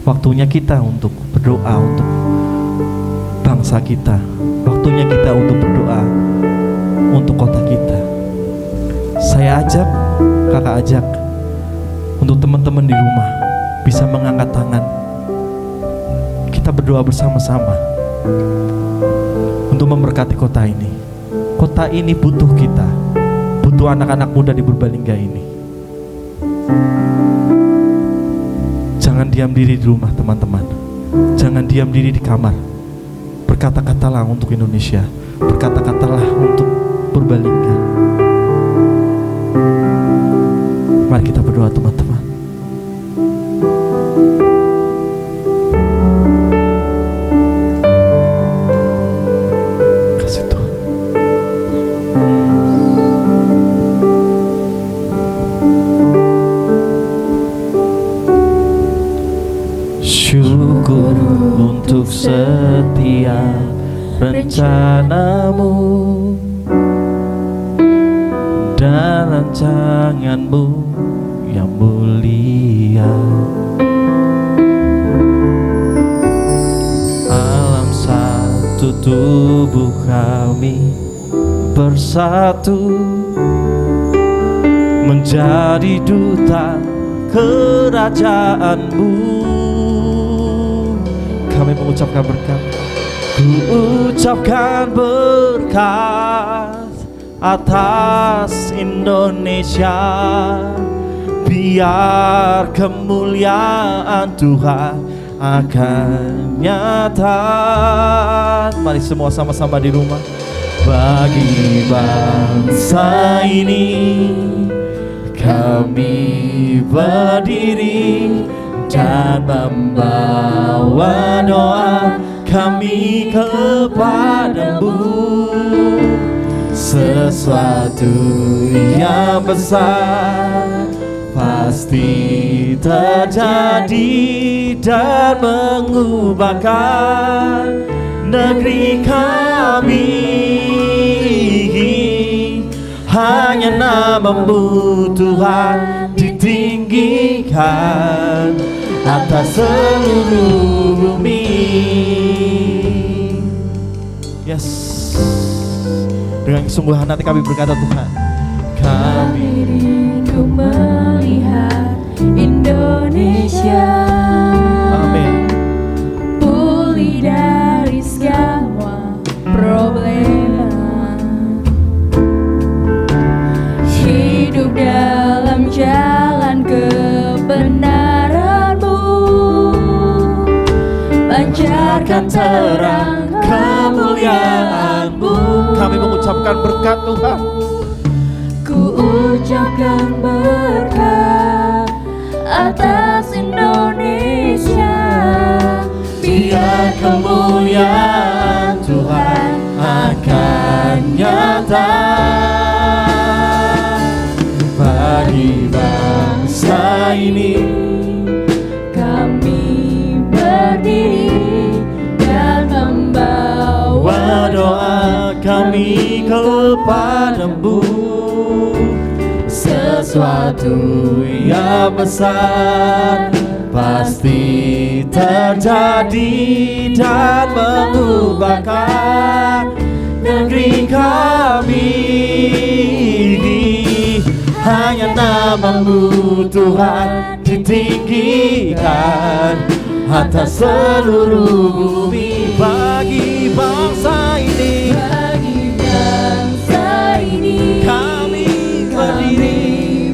waktunya kita untuk berdoa untuk bangsa kita, waktunya kita untuk berdoa untuk kota kita. Saya ajak, kakak ajak, untuk teman-teman di rumah bisa mengangkat tangan kita berdoa bersama-sama untuk memberkati kota ini. Kota ini butuh kita, butuh anak-anak muda di Purbalingga ini. Jangan diam diri di rumah teman-teman, jangan diam diri di kamar. Berkata-katalah untuk Indonesia, berkata-katalah untuk Purbalingga. Mari kita berdoa teman-teman. Kasih Tuhan. Syukur untuk setiap rencanamu dan rancanganmu yang mulia. Alam satu tubuh kami bersatu menjadi duta kerajaanmu. Kami mengucapkan berkat, ku ucapkan berkat atas Indonesia. Biar kemuliaan Tuhan akan nyata. Mari semua sama-sama di rumah. Bagi bangsa ini kami berdiri dan membawa doa kami kepadamu. Sesuatu yang besar pasti terjadi dan mengubahkan negeri kami. Hanya nama-Mu Tuhan ditinggikan atas seluruh bumi. Yes. Dengan kesungguhan hati kami berkata, Tuhan, kami rindu melihat Indonesia amin, pulih dari semua problema, hidup dalam jalan kebenaran-Mu, pancarkan terang kemuliaan-Mu. kami mengucapkan berkat Tuhan. Ku ucapkan berkat atas Indonesia. Biar kemuliaan Tuhan akan nyata bagi bangsa ini. Kami berdiri dan membawa doa kami kepadamu. Sesuatu yang besar pasti terjadi dan mengubahkan negeri kami. Hanya nama-Mu Tuhan ditinggikan atas seluruh bumi. Bagi bangsa ini, bagi bangsa ini, kami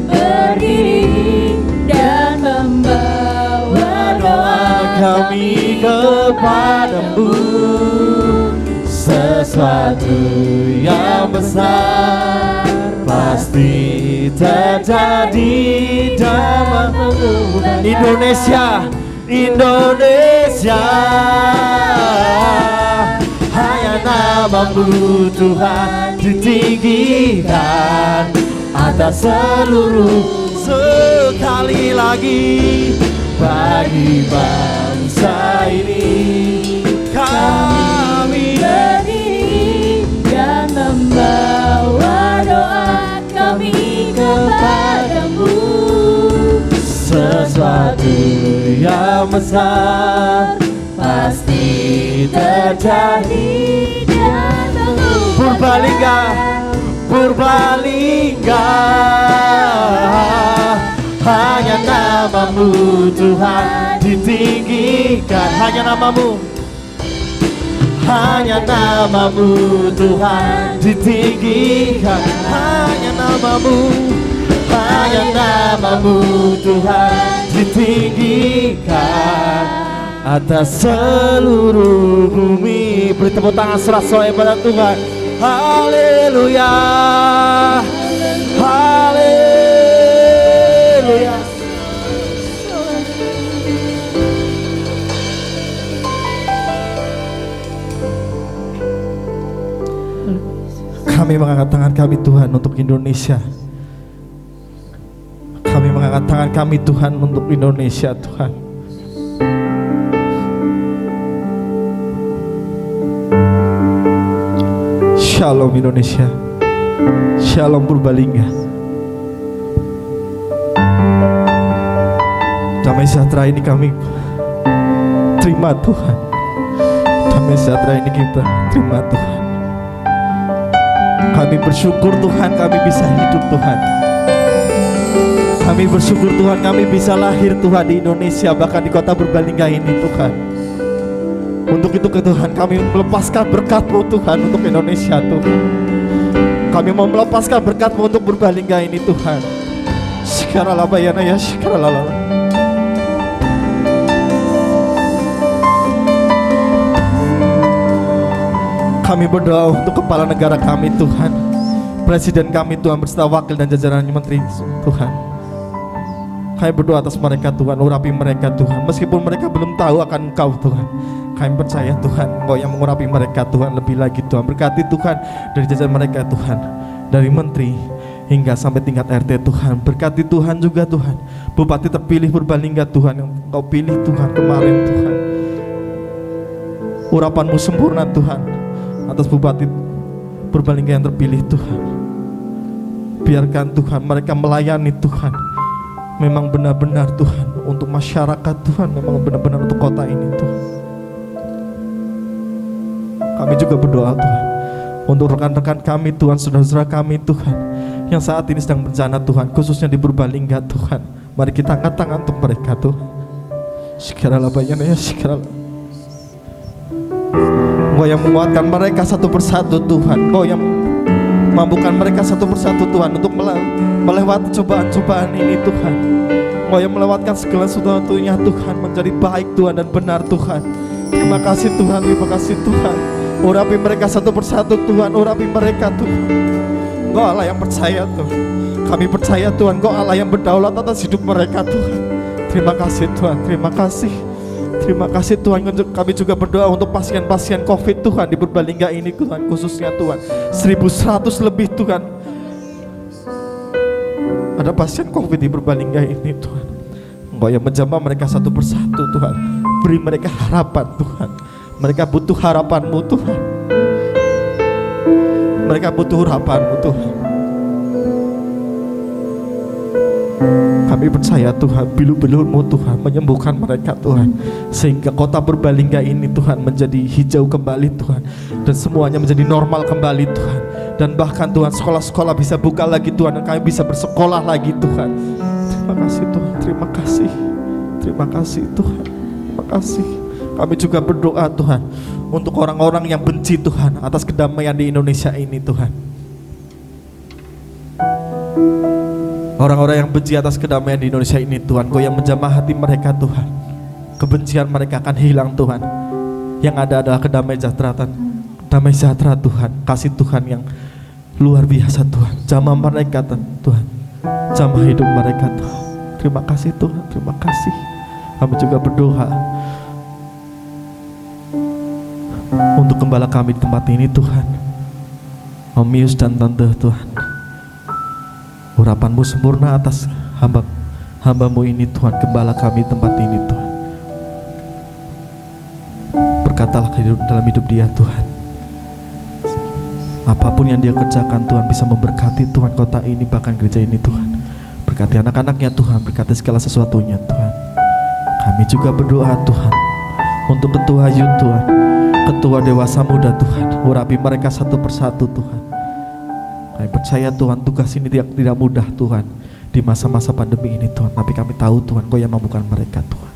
berdiri dan membawa doa kami kepadamu. Sesuatu yang besar pasti terjadi dan mengubah Indonesia. Indonesia, hanya nama-Mu Tuhan ditinggikan atas seluruh. Sekali lagi bagi bangsa ini kami berdiri dan membawa doa kami kepadamu. Sesuatu yang besar pasti terjadi dan Purbalingga, Purbalingga, hanya namamu Tuhan ditinggikan. Hanya namamu, hanya namamu Tuhan ditinggikan. Hanya namamu Tuhan ditinggikan atas seluruh bumi. Beri tepuk tangan sorak-sorai pada Tuhan. Haleluya, haleluya. Kami mengangkat tangan kami Tuhan untuk Indonesia. Kami mengangkat tangan kami Tuhan untuk Indonesia Tuhan. Shalom Indonesia, Shalom Purbalingga. Damai sejahtera ini kami terima Tuhan. Damai sejahtera ini kita terima Tuhan. Kami bersyukur Tuhan kami bisa hidup Tuhan. Kami bersyukur Tuhan kami bisa lahir Tuhan di Indonesia, bahkan di kota Purbalingga ini Tuhan. Untuk itu Tuhan kami melepaskan berkat-Mu Tuhan untuk Indonesia Tuhan. Kami mau melepaskan berkat-Mu untuk Purbalingga ini Tuhan. Syikaralah bayana ya, syikaralah. Kami berdoa untuk kepala negara kami Tuhan, presiden kami Tuhan beserta wakil dan jajaran menteri Tuhan. Kami berdoa atas mereka Tuhan, urapi mereka Tuhan, meskipun mereka belum tahu akan Engkau Tuhan. Kami percaya Tuhan, Engkau yang mengurapi mereka Tuhan lebih lagi Tuhan. Berkati Tuhan dari jajaran mereka Tuhan, dari menteri hingga sampai tingkat RT Tuhan. Berkati Tuhan juga Tuhan, bupati terpilih Purbalingga Tuhan yang Engkau pilih Tuhan kemarin Tuhan. Urapan-Mu sempurna Tuhan atas bupati Purbalingga yang terpilih Tuhan. Biarkan Tuhan mereka melayani Tuhan, memang benar-benar Tuhan untuk masyarakat Tuhan, memang benar-benar untuk kota ini Tuhan. Kami juga berdoa Tuhan untuk rekan-rekan kami Tuhan, saudara-saudara kami Tuhan yang saat ini sedang bencana Tuhan, khususnya di Purbalingga Tuhan. Mari kita angkat tangan untuk mereka Tuhan. Syikaralah bayana ya, syikaralah. Engkau yang menguatkan mereka satu persatu Tuhan. Engkau yang mampukan mereka satu persatu Tuhan untuk melewati cobaan-cobaan ini Tuhan. Engkau yang melewatkan segala sesuatunya Tuhan menjadi baik Tuhan dan benar Tuhan. Terima kasih Tuhan, terima kasih Tuhan. Urapi mereka satu persatu Tuhan, urapi mereka Tuhan. Engkau Allah yang percaya Tuhan. Kami percaya Tuhan, Engkau Allah yang berdaulat atas hidup mereka Tuhan. Terima kasih Tuhan, terima kasih. Terima kasih Tuhan. Kami juga berdoa untuk pasien-pasien COVID Tuhan di Purbalingga ini Tuhan, khususnya Tuhan 1100 lebih Tuhan. Ada pasien COVID di Purbalingga ini Tuhan. Engkau yang menjamah mereka satu persatu Tuhan. Beri mereka harapan Tuhan. Mereka butuh harapan-Mu Tuhan. Mereka butuh harapan-Mu Tuhan. Kami percaya Tuhan, bilu-bilu-Mu Tuhan menyembuhkan mereka Tuhan, sehingga kota Purbalingga ini Tuhan menjadi hijau kembali Tuhan, dan semuanya menjadi normal kembali Tuhan. Dan bahkan Tuhan, sekolah-sekolah bisa buka lagi Tuhan, dan kami bisa bersekolah lagi Tuhan. Terima kasih Tuhan, terima kasih. Terima kasih Tuhan, terima kasih. Kami juga berdoa Tuhan untuk orang-orang yang benci Tuhan atas kedamaian di Indonesia ini Tuhan. Orang-orang yang benci atas kedamaian di Indonesia ini Tuhan, Kau yang menjamah hati mereka Tuhan. Kebencian mereka akan hilang Tuhan. Yang ada adalah damai sejahtera Tuhan, kasih Tuhan yang luar biasa Tuhan. Jamah mereka Tuhan, jamah hidup mereka Tuhan. Terima kasih Tuhan, terima kasih. Kami juga berdoa untuk gembala kami di tempat ini Tuhan, Om Mius dan Tante Tuhan. Urapan-Mu sempurna atas hamba-Mu ini Tuhan, gembala kami di tempat ini Tuhan. Berkatalah dalam hidup dia Tuhan. Apapun yang dia kerjakan Tuhan bisa memberkati Tuhan kota ini, bahkan gereja ini Tuhan. Berkati anak-anaknya Tuhan, berkati segala sesuatunya Tuhan. Kami juga berdoa Tuhan untuk ketua youth Tuhan, ketua dewasa muda Tuhan. Urapi mereka satu persatu Tuhan. Kami percaya Tuhan, tugas ini tidak mudah Tuhan. di masa-masa pandemi ini Tuhan. Tapi kami tahu Tuhan, Kau yang mampukan mereka Tuhan.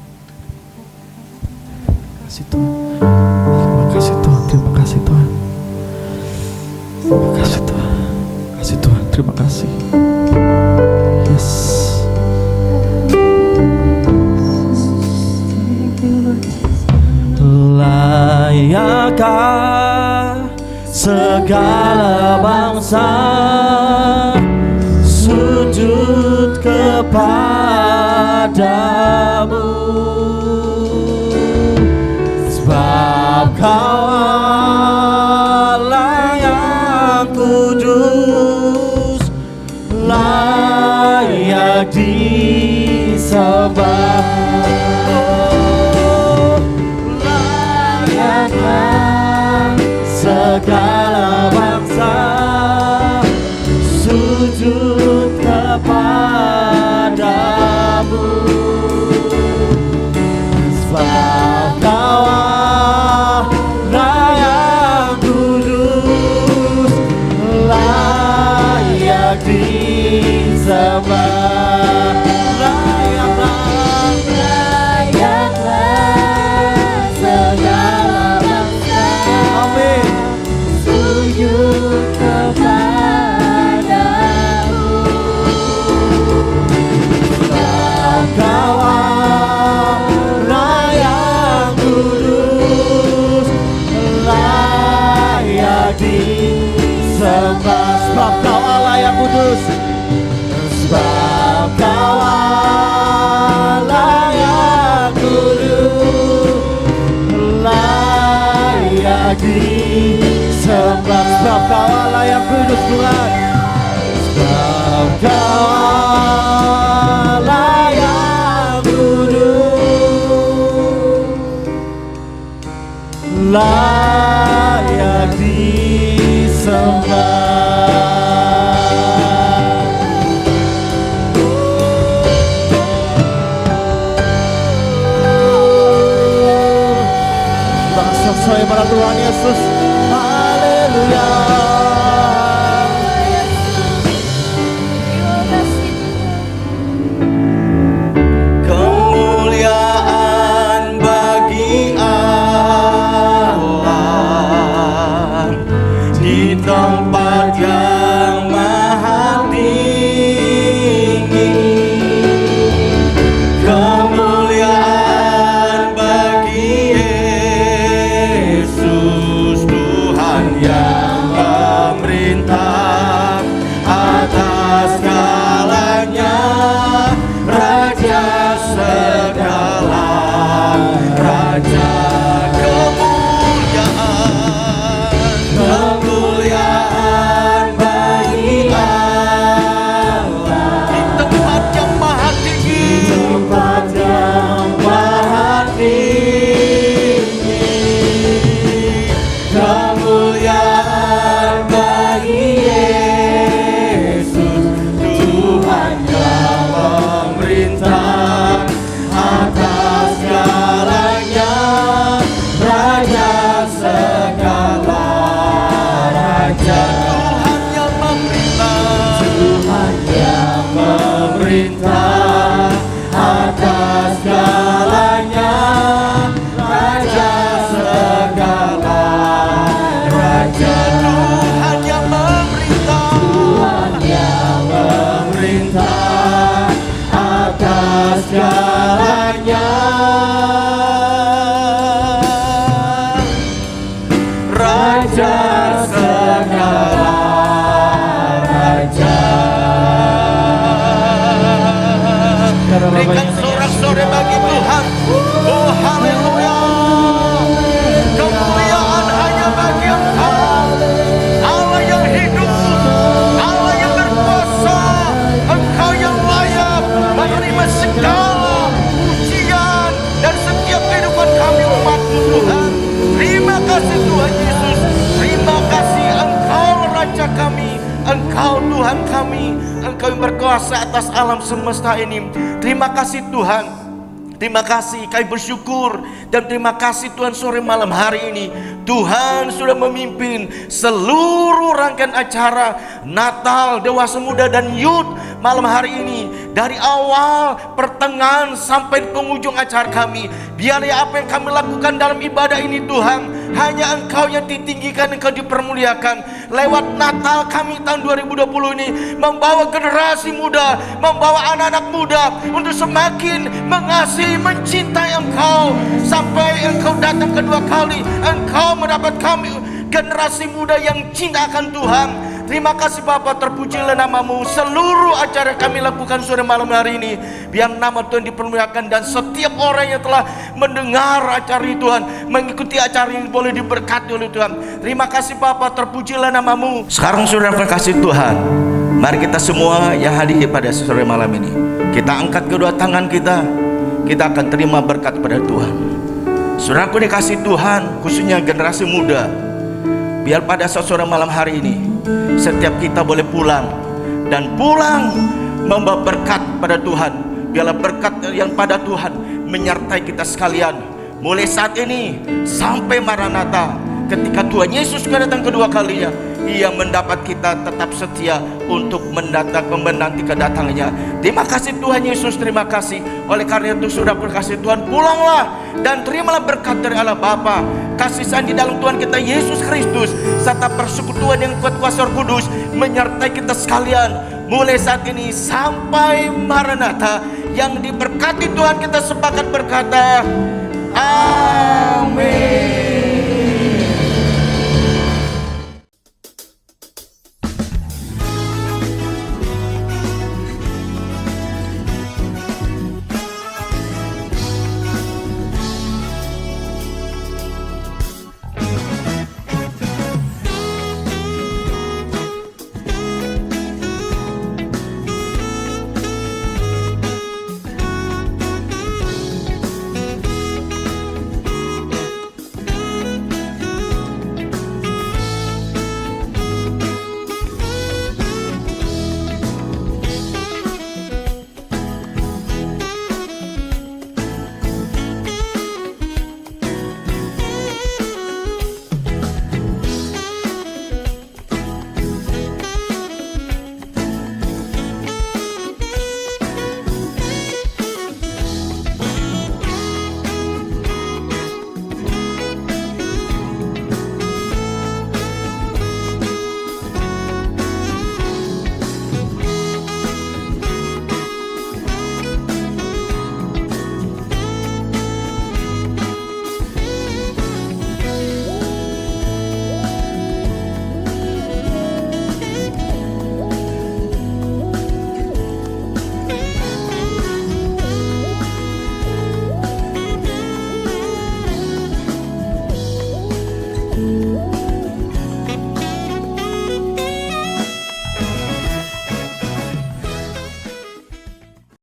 Terima kasih Tuhan. Terima kasih Tuhan. Terima kasih Tuhan. Terima kasih Tuhan. Terima kasih Tuhan. Terima kasih. Yes. Layakkah segala bangsa sujud kepadamu, sebab Kau Allah yang kudus, layak disembah. Segala bangsa sujud kepadamu, sebab Kau Allah yang kudus, layak disembah. Layaklah segala bangsa, amin, sujud kepadamu, sebab Kau Allah yang kudus, layak disembah. Sebab Kau Allah yang kudus, sebab Kau Allah yang kudus, layak disembah. Sebab Kau Allah yang kudus Tuhan, sebab Kau Allah yang kudus, layak disembah. Sesuai pada Tuhan Yesus. Haleluya. Kemuliaan bagi Allah di tempat yang maha tinggi. Kemuliaan bagi Yesus Tuhan yang memerintah atas segalanya, Raja segala raja. Kemuliaan bagi Allah di tempat yang maha tinggi, di tempat yang maha tinggi. Kemuliaan bagi Yesus Tuhan yang memerintah atas segalanya, Raja segala raja. Tuhan yang memerintah, Tuhan yang memerintah atas segalanya, Raja segala raja. Tuhan yang memerintah, Tuhan yang memerintah atas segalanya, Raja segala raja. Berikan sorak-sorai bagi Tuhan. Oh haleluya. Kemuliaan hanya bagi Engkau, Allah yang hidup, Allah yang berkuasa. Engkau yang layak menerima segala pujian dan setiap kehidupan kami umat-Mu Tuhan. Terima kasih Tuhan Yesus. Terima kasih Engkau Raja kami, Engkau Tuhan kami, Engkau yang berkuasa atas alam semesta ini. Terima kasih Tuhan. Terima kasih, kami bersyukur dan terima kasih Tuhan sore malam hari ini. Tuhan sudah memimpin seluruh rangkaian acara Natal, Dewasa Muda dan Youth malam hari ini, dari awal, pertengahan, sampai penghujung acara kami. Biar ya apa yang kami lakukan dalam ibadah ini Tuhan, hanya Engkau yang ditinggikan, Engkau dipermuliakan. Lewat Natal kami tahun 2020 ini, membawa generasi muda, membawa anak-anak muda untuk semakin mengasihi, mencintai Engkau. Sampai Engkau datang kedua kali, Engkau mendapat kami generasi muda yang cinta akan Tuhan. Terima kasih Bapa, terpujilah nama-Mu. Seluruh acara kami lakukan sore malam hari ini, biar nama Tuhan dipermuliakan, dan setiap orang yang telah mendengar acara ini Tuhan, mengikuti acara ini boleh diberkati oleh Tuhan. Terima kasih Bapa, terpujilah nama-Mu. Sekarang saudara kasih Tuhan, mari kita semua yang hadir pada sore malam ini, kita angkat kedua tangan kita akan terima berkat pada Tuhan. Saudaraku dikasih Tuhan, khususnya generasi muda, biar pada sore malam hari ini setiap kita boleh pulang, dan pulang membawa berkat pada Tuhan. Biarlah berkat yang pada Tuhan menyertai kita sekalian, mulai saat ini sampai Maranatha, ketika Tuhan Yesus datang kedua kalinya. Ia mendapat kita tetap setia untuk menanti kedatangannya. Terima kasih Tuhan Yesus, terima kasih. Oleh karena itu sudah berkasih Tuhan, pulanglah dan terimalah berkat dari Allah Bapa, kasih sayang di dalam Tuhan kita Yesus Kristus, serta persekutuan yang kuat kuasa Roh Kudus menyertai kita sekalian, mulai saat ini sampai Maranatha. Yang diberkati Tuhan kita sepakat berkata, amin.